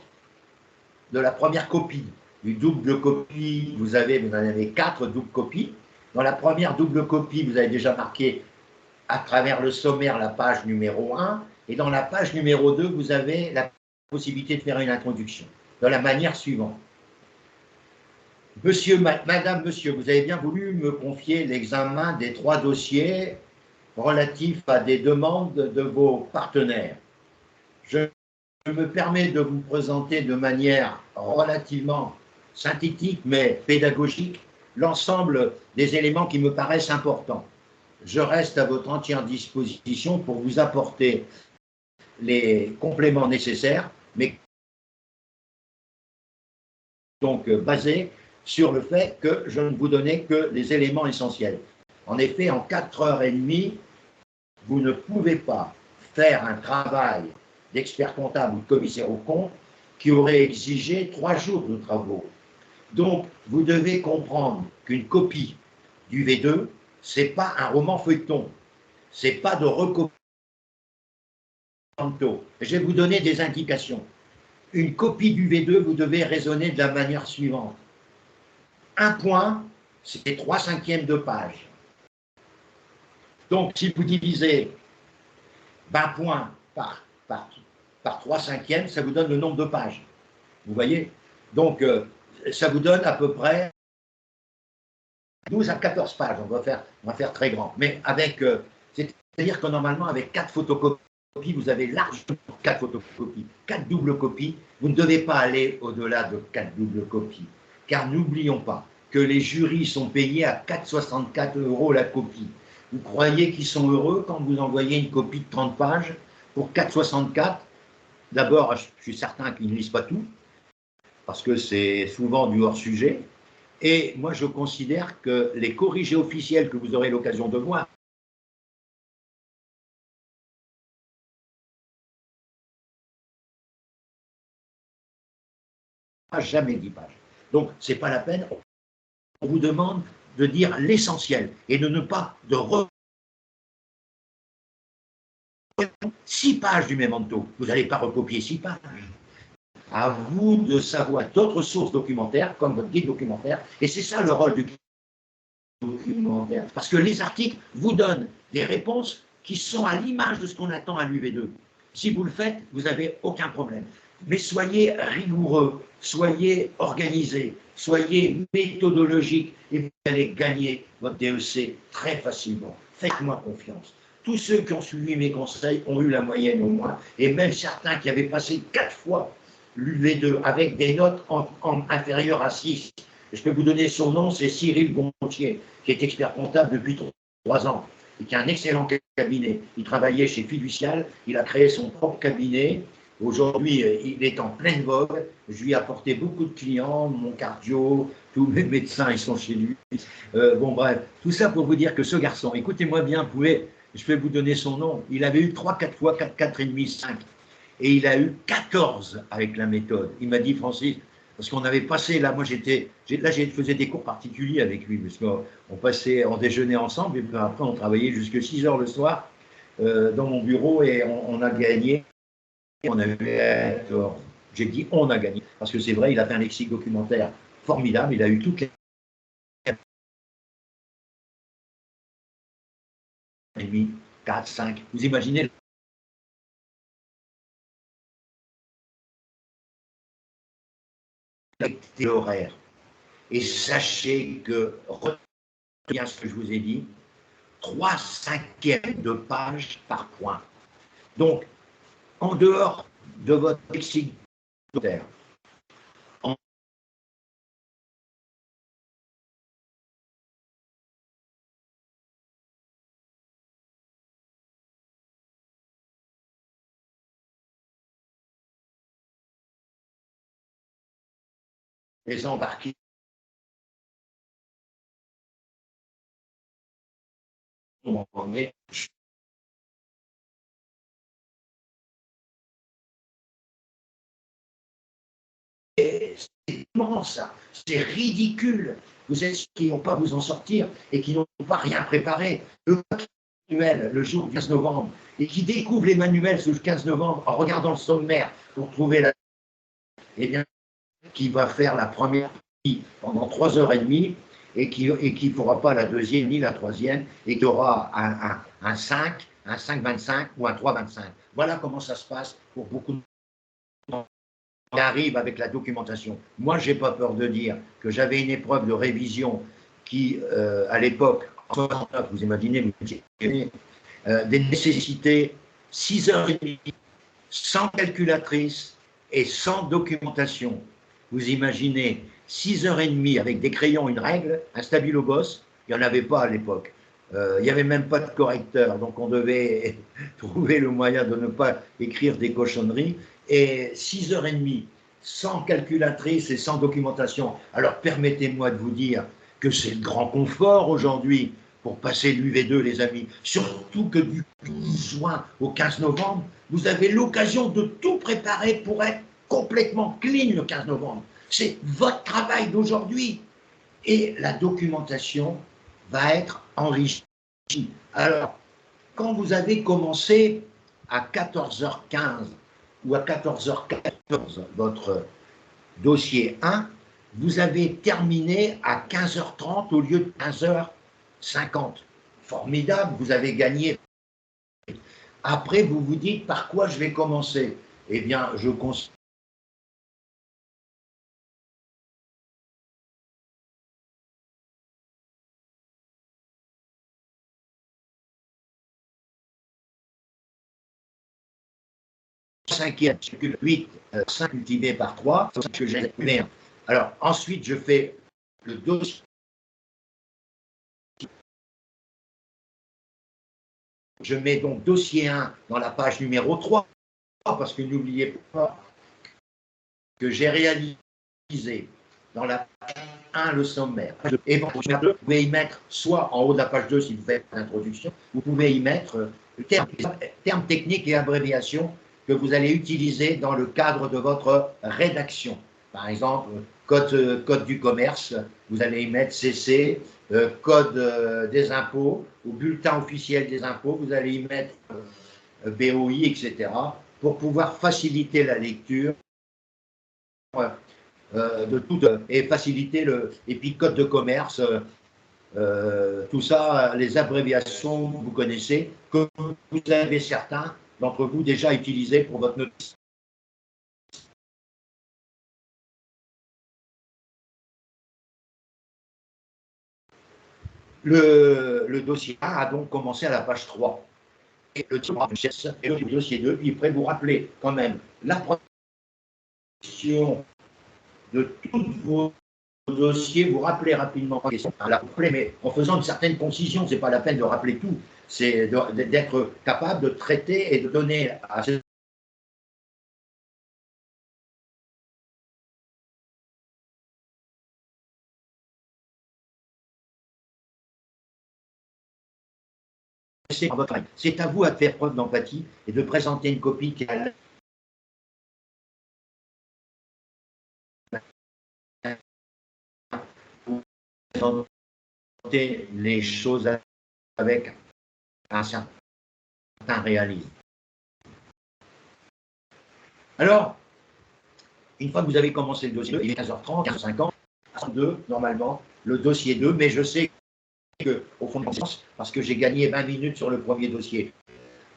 copie, du double copie, vous en avez 4 doubles copies. Dans la première double copie, vous avez déjà marqué à travers le sommaire la page numéro 1, et dans la page numéro 2, vous avez la possibilité de faire une introduction, de la manière suivante. Madame, monsieur, vous avez bien voulu me confier l'examen des 3 dossiers relatifs à des demandes de vos partenaires. Je me permets de vous présenter de manière relativement synthétique mais pédagogique l'ensemble des éléments qui me paraissent importants. Je reste à votre entière disposition pour vous apporter les compléments nécessaires, mais donc basés sur le fait que je ne vous donnais que les éléments essentiels. En effet, en 4h30, vous ne pouvez pas faire un travail d'expert comptable ou de commissaire aux comptes qui aurait exigé 3 jours de travaux. Donc, vous devez comprendre qu'une copie du V2, ce n'est pas un roman feuilleton, ce n'est pas de recopier. Je vais vous donner des indications. Une copie du V2, vous devez raisonner de la manière suivante. Un point, c'est 3/5 de page. Donc, si vous divisez 20 points par 3/5, ça vous donne le nombre de pages. Vous voyez? Donc, ça vous donne à peu près 12 à 14 pages. On va faire très grand. Mais avec, c'est-à-dire que normalement, avec 4 photocopies, vous avez largement 4 photocopies, 4 doubles copies. Vous ne devez pas aller au-delà de 4 doubles copies. Car n'oublions pas que les jurys sont payés à 4,64 € la copie. Vous croyez qu'ils sont heureux quand vous envoyez une copie de 30 pages pour 4,64 €? D'abord, je suis certain qu'ils ne lisent pas tout, parce que c'est souvent du hors-sujet. Et moi, je considère que les corrigés officiels que vous aurez l'occasion de voir, jamais 10 pages. Donc, ce n'est pas la peine. On vous demande de dire l'essentiel et de ne pas de 6 pages du memento. Vous n'allez pas recopier 6 pages. À vous de savoir d'autres sources documentaires, comme votre guide documentaire, et c'est ça le rôle du guide documentaire. Parce que les articles vous donnent des réponses qui sont à l'image de ce qu'on attend à l'UV2. Si vous le faites, vous n'avez aucun problème. Mais soyez rigoureux, soyez organisés, soyez méthodologiques, et vous allez gagner votre DEC très facilement. Faites-moi confiance. Tous ceux qui ont suivi mes conseils ont eu la moyenne au moins, et même certains qui avaient passé 4 fois l'UV2 avec des notes inférieures à 6. Je peux vous donner son nom, c'est Cyril Gontier, qui est expert comptable depuis 3 ans et qui a un excellent cabinet. Il travaillait chez Fiducial, il a créé son propre cabinet. Aujourd'hui, il est en pleine vogue. Je lui ai apporté beaucoup de clients, mon cardio, tous mes médecins, ils sont chez lui. Bon, bref, tout ça pour vous dire que ce garçon, écoutez-moi bien, je vais vous donner son nom. Il avait eu 3-4 fois 4,5, 5. Et il a eu 14 avec la méthode. Il m'a dit, Francis, parce qu'on avait passé, là, moi je faisais des cours particuliers avec lui, parce on déjeunait ensemble, et puis après on travaillait jusqu'à 6 heures le soir dans mon bureau, et on a gagné. On avait, j'ai dit on a gagné, parce que c'est vrai, il a fait un lexique documentaire formidable, il a eu toutes les 4, 5, vous imaginez l'horaire. Et sachez que, retenez bien ce que je vous ai dit, 3/5 de page par point. Donc, en dehors de votre lexique documentaire, les embarqués, c'est immense, ça. C'est ridicule. Vous êtes ceux qui n'ont pas vous en sortir et qui n'ont pas rien préparé. Le manuel, le jour du 15 novembre, et qui découvre les manuels ce 15 novembre en regardant le sommaire pour trouver la... Eh bien, qui va faire la première partie pendant 3h30 et qui ne fera pas la deuxième ni la troisième et qui aura un 5, un 5,25 ou un 3,25. Voilà comment ça se passe pour beaucoup de gens qui arrivent avec la documentation. Moi, je n'ai pas peur de dire que j'avais une épreuve de révision qui, à l'époque, en 69, vous imaginez, des nécessités 6h30, sans calculatrice et sans documentation. Vous imaginez 6h30 avec des crayons, une règle, un stabilo boss, il n'y en avait pas à l'époque. Il n'y avait même pas de correcteur, donc on devait trouver le moyen de ne pas écrire des cochonneries. Et 6h30 sans calculatrice et sans documentation. Alors permettez-moi de vous dire que c'est le grand confort aujourd'hui pour passer l'UV2, les amis. Surtout que du 12 juin au 15 novembre, vous avez l'occasion de tout préparer pour être complètement clean le 15 novembre. C'est votre travail d'aujourd'hui. Et la documentation va être enrichie. Alors, quand vous avez commencé à 14h15 ou à 14h14 votre dossier 1, vous avez terminé à 15h30 au lieu de 15h50. Formidable, vous avez gagné. Après, vous vous dites par quoi je vais commencer. Eh bien, je conseille cinquième, 8, 5 multiplié par 3, c'est ce que j'ai fait. Alors, ensuite, je fais le dossier. Je mets donc dossier 1 dans la page numéro 3, parce que n'oubliez pas que j'ai réalisé dans la page 1 le sommaire. Et vous pouvez y mettre, soit en haut de la page 2 si vous faites l'introduction, vous pouvez y mettre termes techniques et abréviations que vous allez utiliser dans le cadre de votre rédaction. Par exemple, code du commerce, vous allez y mettre CC, code des impôts, ou bulletin officiel des impôts, vous allez y mettre BOI, etc., pour pouvoir faciliter la lecture de tout, et faciliter et puis code de commerce, tout ça, les abréviations, vous connaissez, que vous avez certains d'entre vous déjà utilisés pour votre notice. Le dossier 1 a donc commencé à la page 3. Et le dossier 2, puis après vous rappelez quand même la protection de tous vos dossiers, vous rappelez rapidement la question, mais en faisant une certaine concision, ce n'est pas la peine de rappeler tout, c'est d'être capable de traiter et de donner à ce c'est à vous de faire preuve d'empathie et de présenter une copie qui a présenter les choses avec un certain réalisme. Alors, une fois que vous avez commencé le dossier 2, il est 15h30, 15h50, 2, normalement, le dossier 2, mais je sais que, au fond de sens, parce que j'ai gagné 20 minutes sur le premier dossier,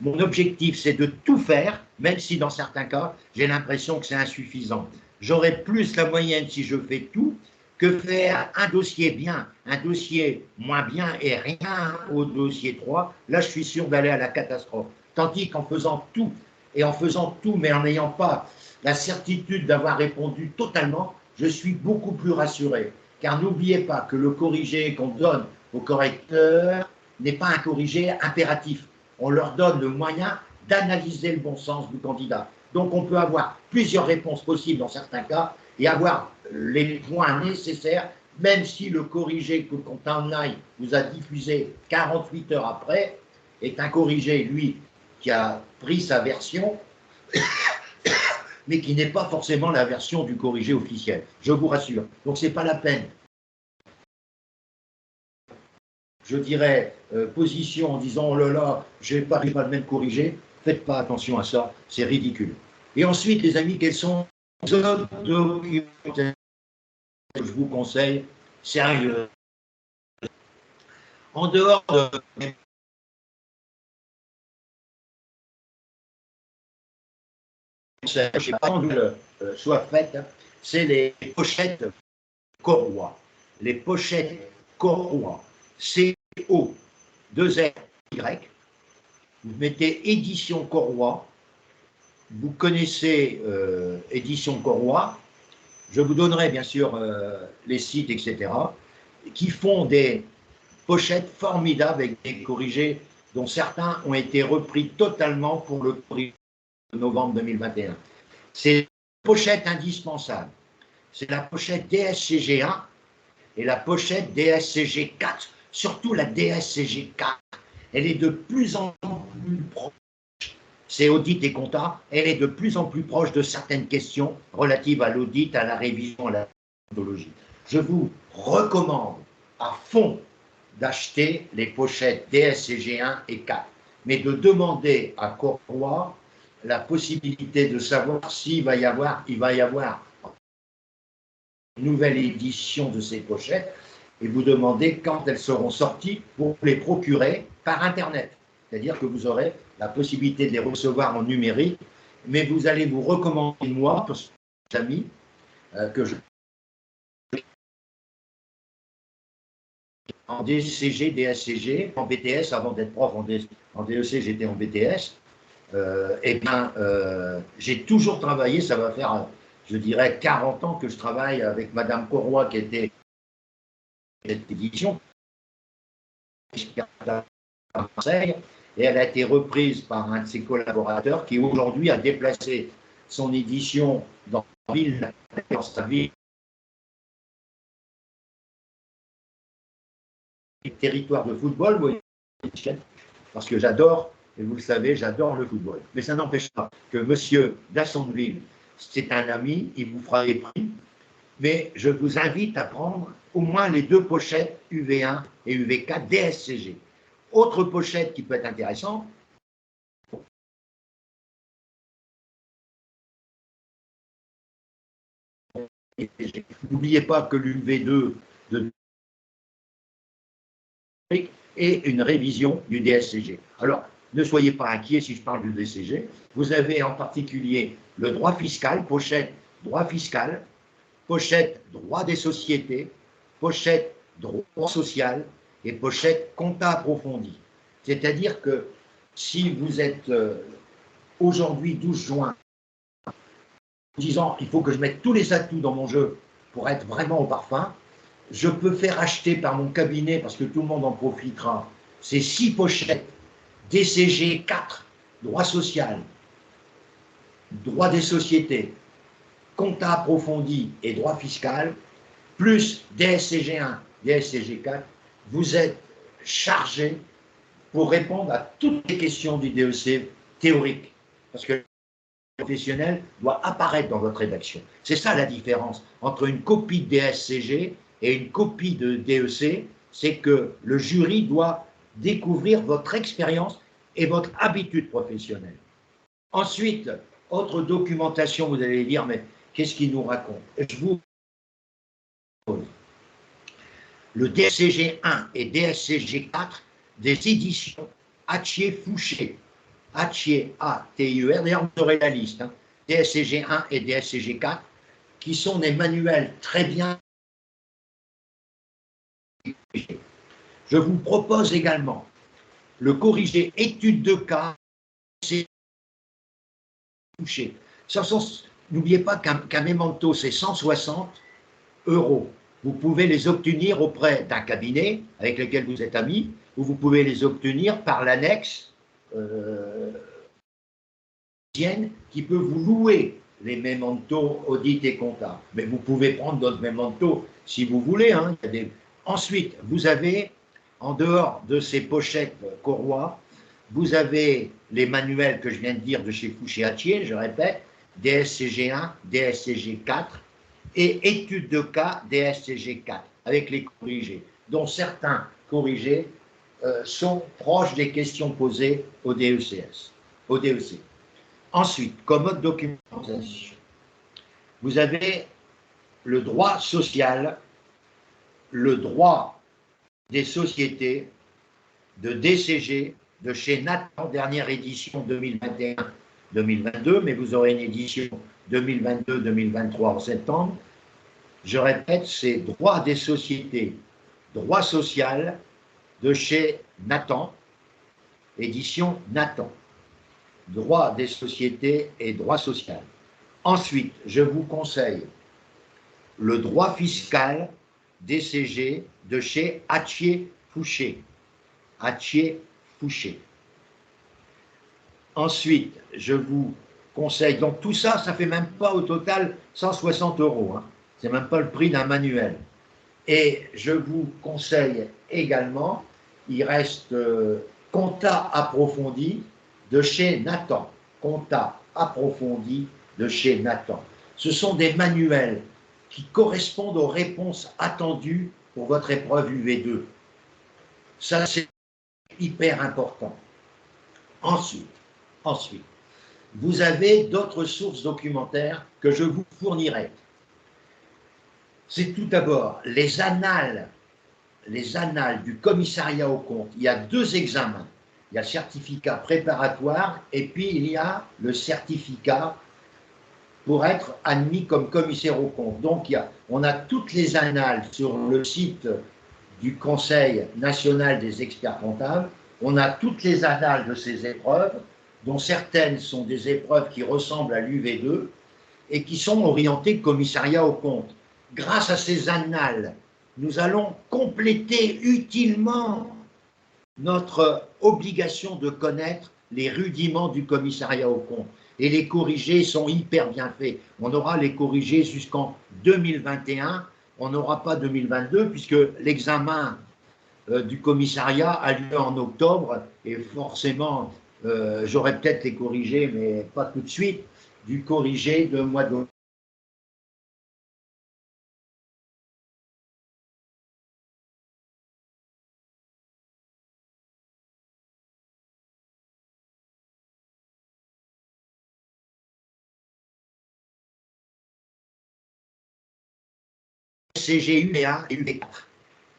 mon objectif, c'est de tout faire, même si dans certains cas, j'ai l'impression que c'est insuffisant. J'aurai plus la moyenne si je fais tout que faire un dossier bien, un dossier moins bien et rien au dossier 3. Là, je suis sûr d'aller à la catastrophe. Tandis qu'en faisant tout, et en faisant tout, mais en n'ayant pas la certitude d'avoir répondu totalement, je suis beaucoup plus rassuré. Car n'oubliez pas que le corrigé qu'on donne au correcteur n'est pas un corrigé impératif. On leur donne le moyen d'analyser le bon sens du candidat. Donc on peut avoir plusieurs réponses possibles dans certains cas et avoir les points nécessaires, même si le corrigé que Containline vous a diffusé 48 heures après est un corrigé, lui, qui a pris sa version, mais qui n'est pas forcément la version du corrigé officiel. Je vous rassure. Donc ce n'est pas la peine. Je dirais, position en disant « oh là là, je n'ai pas le même corrigé », faites pas attention à ça, c'est ridicule. Et ensuite, les amis, quels sont les autres documents que je vous conseille, sérieux. En dehors de je n'ai pas envie que soit faite, c'est les pochettes Corroy. Les pochettes Corroy. C-O, 2-R-Y. Vous mettez édition Corroy. Vous connaissez édition Corroy. Je vous donnerai bien sûr les sites, etc., qui font des pochettes formidables avec des corrigés dont certains ont été repris totalement pour le corrigé de novembre 2021. C'est une pochette indispensable. C'est la pochette DSCG1 et la pochette DSCG4, surtout la DSCG4. Elle est de plus en plus proche. C'est audit et compta, elle est de plus en plus proche de certaines questions relatives à l'audit, à la révision, à la méthodologie. Je vous recommande à fond d'acheter les pochettes DSCG1 et 4, mais de demander à Corroy la possibilité de savoir s'il va y avoir, une nouvelle édition de ces pochettes, et vous demandez quand elles seront sorties pour les procurer par Internet. C'est-à-dire que vous aurez la possibilité de les recevoir en numérique, mais vous allez vous recommander, moi, pour ces amis, que je en DCG, DSCG, en BTS, avant d'être prof en DEC, j'étais en BTS, j'ai toujours travaillé, ça va faire, je dirais, 40 ans que je travaille avec Madame Corroy, qui était cette édition, à Marseille, et elle a été reprise par un de ses collaborateurs qui aujourd'hui a déplacé son édition dans sa ville, territoire de football, parce que j'adore, et vous le savez, j'adore le football. Mais ça n'empêche pas que M. Dassonville, c'est un ami, il vous fera les prix, mais je vous invite à prendre au moins les deux pochettes UV1 et UV4 DSCG. Autre pochette qui peut être intéressante, n'oubliez pas que l'UV2 est une révision du DSCG. Alors, ne soyez pas inquiets si je parle du DSCG. Vous avez en particulier le droit fiscal, pochette droit fiscal, pochette droit des sociétés, pochette droit social et pochette compta approfondi. C'est-à-dire que si vous êtes aujourd'hui 12 juin, disant il faut que je mette tous les atouts dans mon jeu pour être vraiment au parfum, je peux faire acheter par mon cabinet, parce que tout le monde en profitera, ces 6 pochettes DCG 4, droit social, droit des sociétés, compta approfondi et droit fiscal, plus DSCG 1, DSCG 4, vous êtes chargé pour répondre à toutes les questions du DEC théorique. Parce que le professionnel doit apparaître dans votre rédaction. C'est ça la différence entre une copie de DSCG et une copie de DEC, c'est que le jury doit découvrir votre expérience et votre habitude professionnelle. Ensuite, autre documentation, vous allez dire, mais qu'est-ce qu'il nous raconte? Je vous pose le DSCG 1 et DSCG 4 des éditions Hatier-Fouché. Hatier, A-T-I-E-R, d'ailleurs vous aurez la liste, hein, DSCG 1 et DSCG 4, qui sont des manuels très bien. Je vous propose également le corrigé étude de cas, c'est Fouché. N'oubliez pas qu'un mémento, c'est 160 €. Vous pouvez les obtenir auprès d'un cabinet avec lequel vous êtes amis, ou vous pouvez les obtenir par l'annexe qui peut vous louer les mémentos audit et compta. Mais vous pouvez prendre d'autres mémentos si vous voulez. Hein. Ensuite, vous avez, en dehors de ces pochettes Corroy, vous avez les manuels que je viens de dire de chez Fouché-Hatier, je répète, DSCG 1, DSCG 4, et études de cas DSCG 4, avec les corrigés, dont certains corrigés sont proches des questions posées au DECS, au DEC. Ensuite, comme autre documentation, vous avez le droit social, le droit des sociétés, de DCG, de chez Nathan, dernière édition 2021-2022, mais vous aurez une édition 2022-2023 en septembre. Je répète, c'est droit des sociétés, droit social de chez Nathan, édition Nathan. Droit des sociétés et droit social. Ensuite, je vous conseille le droit fiscal DCG de chez Hatier-Fouché. Hatier-Fouché. Ensuite, je vous conseille, donc tout ça, ça fait même pas au total 160 €. Hein. C'est même pas le prix d'un manuel. Et je vous conseille également, il reste compta approfondi de chez Nathan. Compta approfondi de chez Nathan. Ce sont des manuels qui correspondent aux réponses attendues pour votre épreuve UV2. Ça, c'est hyper important. Ensuite, vous avez d'autres sources documentaires que je vous fournirai. C'est tout d'abord les annales du commissariat aux comptes. Il y a 2 examens. Il y a le certificat préparatoire et puis il y a le certificat pour être admis comme commissaire aux comptes. Donc, on a toutes les annales sur le site du Conseil national des experts comptables. On a toutes les annales de ces épreuves, dont certaines sont des épreuves qui ressemblent à l'UV2 et qui sont orientées commissariat aux comptes. Grâce à ces annales, nous allons compléter utilement notre obligation de connaître les rudiments du commissariat aux comptes. Et les corrigés sont hyper bien faits. On aura les corrigés jusqu'en 2021, on n'aura pas 2022, puisque l'examen du commissariat a lieu en octobre, et forcément, j'aurai peut-être les corrigés, mais pas tout de suite, du corrigé de mois d'octobre. DSCG UV1 et UV4.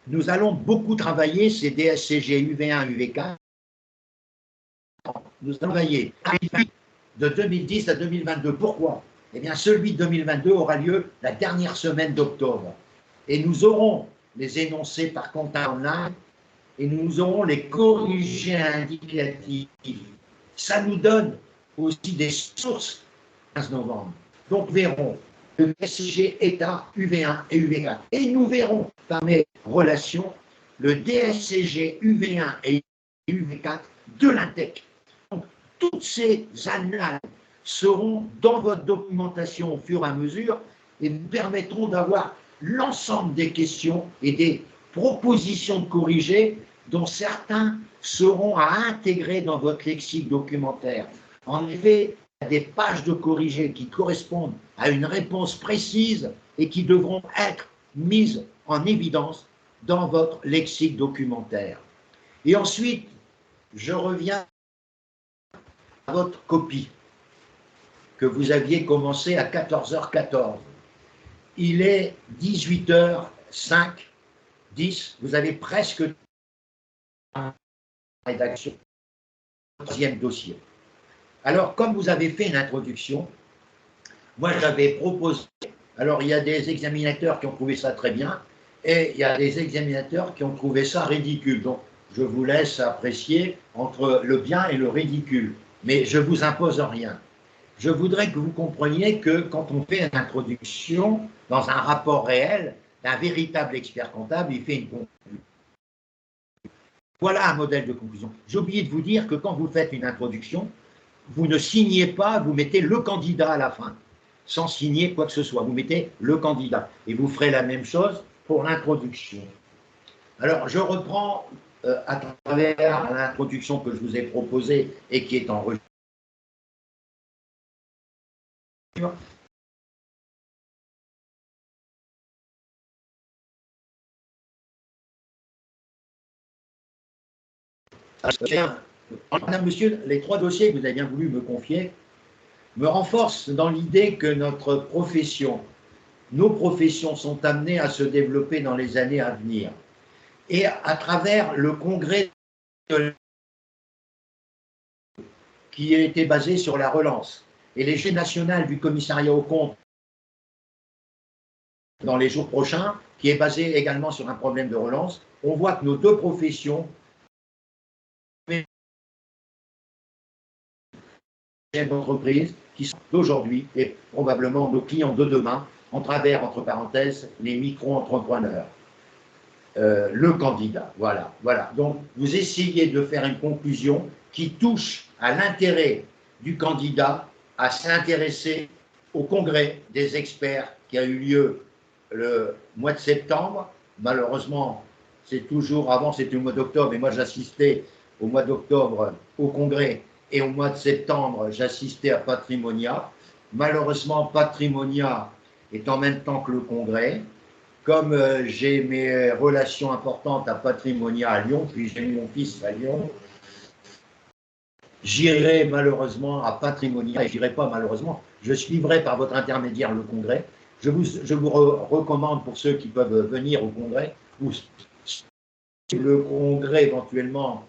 Nous allons beaucoup travailler ces DSCG UV1 et UV4. Nous allons travailler de 2010 à 2022. Pourquoi? Eh bien, celui de 2022 aura lieu la dernière semaine d'octobre. Et nous aurons les énoncés par compta online et nous aurons les corrigés indicatifs. Ça nous donne aussi des sources 15 novembre. Donc, nous verrons le DSCG état UV1 et UV4. Et nous verrons par mes relations le DSCG UV1 et UV4 de l'INTEC. Donc, toutes ces annales seront dans votre documentation au fur et à mesure et vous permettront d'avoir l'ensemble des questions et des propositions de corriger dont certains seront à intégrer dans votre lexique documentaire. En effet, il y a des pages de corrigés qui correspondent à une réponse précise et qui devront être mises en évidence dans votre lexique documentaire. Et ensuite, je reviens à votre copie que vous aviez commencé à 14h14. Il est 18h05, 10, vous avez presque la rédaction du troisième dossier. Alors, comme vous avez fait une introduction, moi j'avais proposé, alors il y a des examinateurs qui ont trouvé ça très bien, et il y a des examinateurs qui ont trouvé ça ridicule. Donc, je vous laisse apprécier entre le bien et le ridicule, mais je ne vous impose rien. Je voudrais que vous compreniez que quand on fait une introduction dans un rapport réel, un véritable expert comptable, il fait une conclusion. Voilà un modèle de conclusion. J'ai oublié de vous dire que quand vous faites une introduction, vous ne signez pas, vous mettez le candidat à la fin, sans signer quoi que ce soit. Vous mettez le candidat. Et vous ferez la même chose pour l'introduction. Alors, je reprends à travers l'introduction que je vous ai proposée et qui est enregistrée. Madame, monsieur, les 3 dossiers que vous avez bien voulu me confier me renforcent dans l'idée que notre profession, nos professions sont amenées à se développer dans les années à venir. Et à travers le congrès qui a été basé sur la relance et l'échelle nationale du commissariat aux comptes dans les jours prochains, qui est basé également sur un problème de relance, on voit que nos 2 professions d'entreprises qui sont d'aujourd'hui et probablement nos clients de demain, en travers, entre parenthèses, les micro-entrepreneurs. Le candidat, voilà. Donc, vous essayez de faire une conclusion qui touche à l'intérêt du candidat à s'intéresser au congrès des experts qui a eu lieu le mois de septembre. Malheureusement, c'est toujours, avant c'était au mois d'octobre, et moi j'assistais au mois d'octobre au congrès, et au mois de septembre, j'assistais à Patrimonia. Malheureusement, Patrimonia est en même temps que le congrès. Comme j'ai mes relations importantes à Patrimonia à Lyon, puis j'ai mon fils à Lyon, j'irai malheureusement à Patrimonia, et j'irai pas malheureusement, je suivrai par votre intermédiaire le congrès. Je vous recommande pour ceux qui peuvent venir au congrès, ou le congrès éventuellement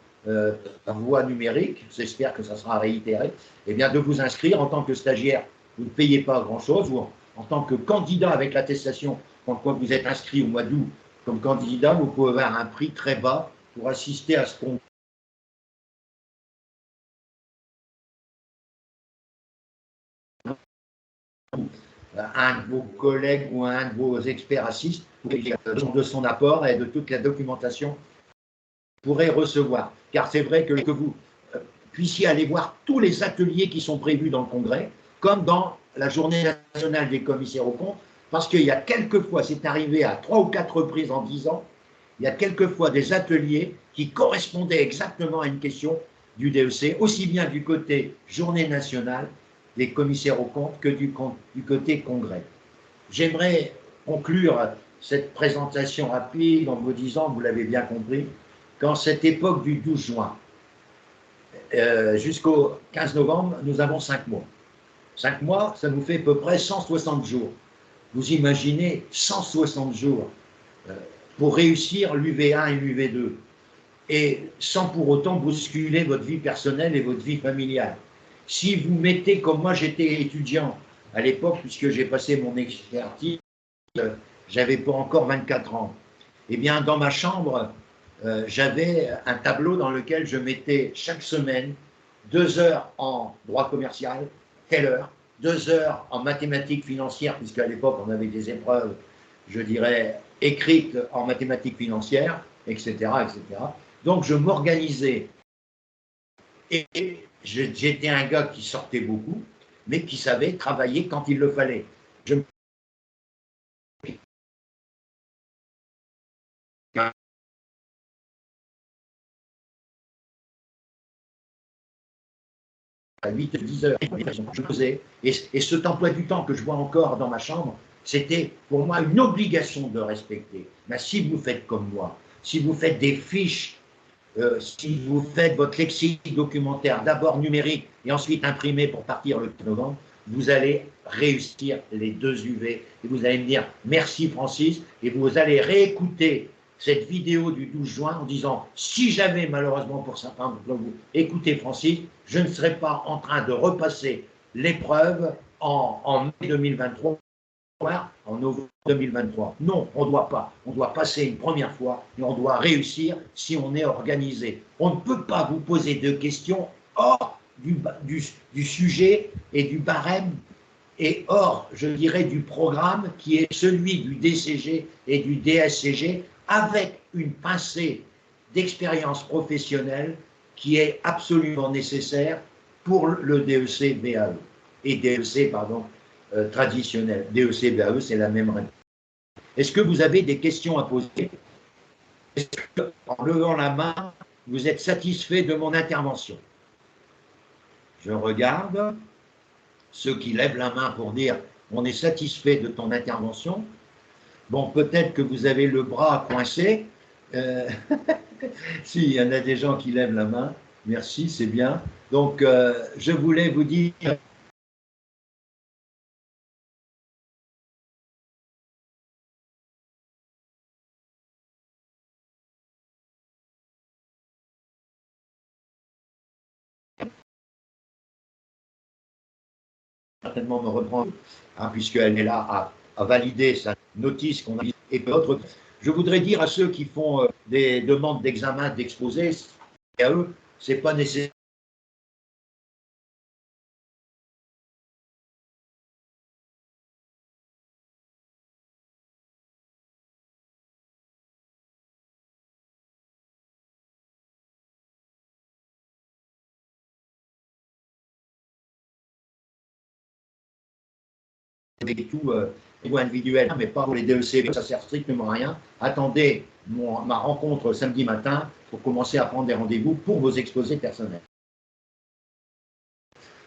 par voie numérique, j'espère que ça sera réitéré, eh bien de vous inscrire en tant que stagiaire, vous ne payez pas grand-chose, ou en tant que candidat avec l'attestation, quand vous êtes inscrit au mois d'août comme candidat, vous pouvez avoir un prix très bas pour assister à ce congrès. Un de vos collègues ou un de vos experts assiste de son apport et de toute la documentation pourrait recevoir. Car c'est vrai que vous puissiez aller voir tous les ateliers qui sont prévus dans le congrès, comme dans la journée nationale des commissaires aux comptes, parce qu'il y a quelquefois, c'est arrivé à 3 ou 4 reprises en 10 ans, il y a quelquefois des ateliers qui correspondaient exactement à une question du DEC, aussi bien du côté journée nationale des commissaires aux comptes que du côté congrès. J'aimerais conclure cette présentation rapide en vous disant, vous l'avez bien compris, qu'en cette époque du 12 juin jusqu'au 15 novembre, nous avons 5 mois. 5 mois, ça nous fait à peu près 160 jours. Vous imaginez 160 jours pour réussir l'UV1 et l'UV2, et sans pour autant bousculer votre vie personnelle et votre vie familiale. Si vous mettez, comme moi j'étais étudiant à l'époque, puisque j'ai passé mon expertise, j'avais pas encore 24 ans, eh bien dans ma chambre, j'avais un tableau dans lequel je mettais chaque semaine 2 heures en droit commercial, telle heure, 2 heures en mathématiques financières, puisqu'à l'époque on avait des épreuves, je dirais, écrites en mathématiques financières, etc., etc. Donc je m'organisais et j'étais un gars qui sortait beaucoup, mais qui savait travailler quand il le fallait. Je à 8-10 heures, je faisais. Et cet emploi du temps que je vois encore dans ma chambre, c'était pour moi une obligation de respecter. Mais si vous faites comme moi, si vous faites des fiches, si vous faites votre lexique documentaire d'abord numérique et ensuite imprimé pour partir le 4 novembre, vous allez réussir les 2 UV et vous allez me dire merci Francis, et vous allez réécouter cette vidéo du 12 juin en disant si jamais malheureusement pour certains d'entre vous écoutez Francis, je ne serai pas en train de repasser l'épreuve en mai 2023, en novembre 2023. Non, on ne doit pas. On doit passer une première fois et on doit réussir si on est organisé. On ne peut pas vous poser de questions hors du sujet et du barème et hors, je dirais, du programme qui est celui du DCG et du DSCG avec une pincée d'expérience professionnelle qui est absolument nécessaire pour le DEC BAE et DEC, pardon, traditionnel. DEC BAE, c'est la même règle. Est-ce que vous avez des questions à poser? Est-ce que, en levant la main, vous êtes satisfait de mon intervention? Je regarde ceux qui lèvent la main pour dire on est satisfait de ton intervention. Bon, peut-être que vous avez le bras coincé. Si, il y en a des gens qui lèvent la main. Merci, c'est bien. Donc, je voulais vous dire certainement me reprendre, hein, puisqu'elle est là à valider sa notice qu'on a et d'autres. Je voudrais dire à ceux qui font des demandes d'examen, d'exposé, à eux, c'est pas nécessaire. Et tout individuel, mais pas pour les DEC, ça sert strictement à rien. Attendez ma rencontre samedi matin pour commencer à prendre des rendez-vous pour vos exposés personnels.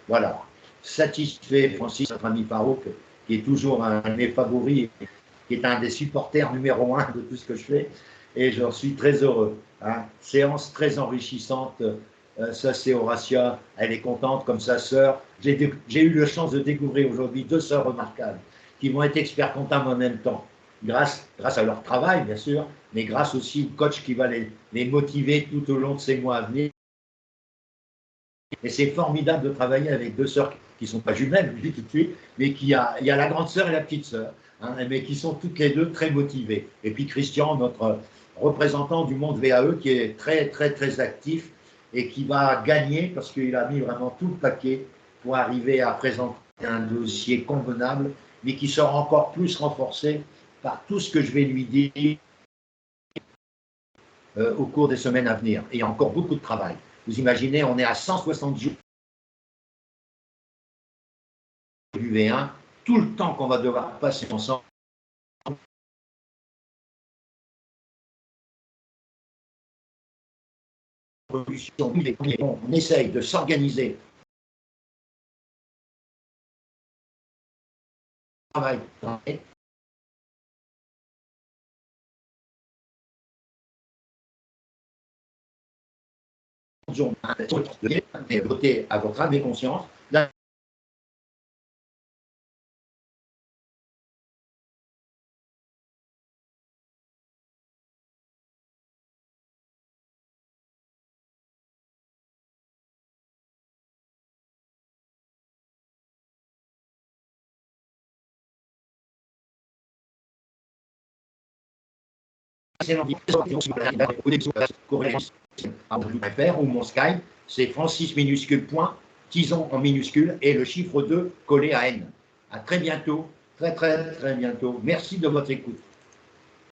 Voilà. Satisfait, Francis, notre ami Farouk, qui est toujours un de mes favoris, qui est un des supporters numéro 1 de tout ce que je fais, et j'en suis très heureux. Hein. Séance très enrichissante. Ça, c'est Horatia, elle est contente comme sa sœur. J'ai eu la chance de découvrir aujourd'hui 2 sœurs remarquables qui vont être experts comptables en même temps, grâce à leur travail, bien sûr, mais grâce aussi au coach qui va les motiver tout au long de ces mois à venir. Et c'est formidable de travailler avec 2 sœurs qui ne sont pas jumelles, je dis tout de suite, mais il y a la grande sœur et la petite sœur, hein, mais qui sont toutes les 2 très motivées. Et puis Christian, notre représentant du monde VAE, qui est très, très, très actif et qui va gagner parce qu'il a mis vraiment tout le paquet pour arriver à présenter un dossier convenable, mais qui sera encore plus renforcé par tout ce que je vais lui dire au cours des semaines à venir. Et il y a encore beaucoup de travail. Vous imaginez, on est à 160 jours du V1, tout le temps qu'on va devoir passer ensemble. On essaye de s'organiser. Travail. Voter à votre âme et conscience. ou mon Skype, c'est Francis minuscule point, Tison en minuscule et le chiffre 2 collé à N. À très bientôt, très bientôt. Merci de votre écoute.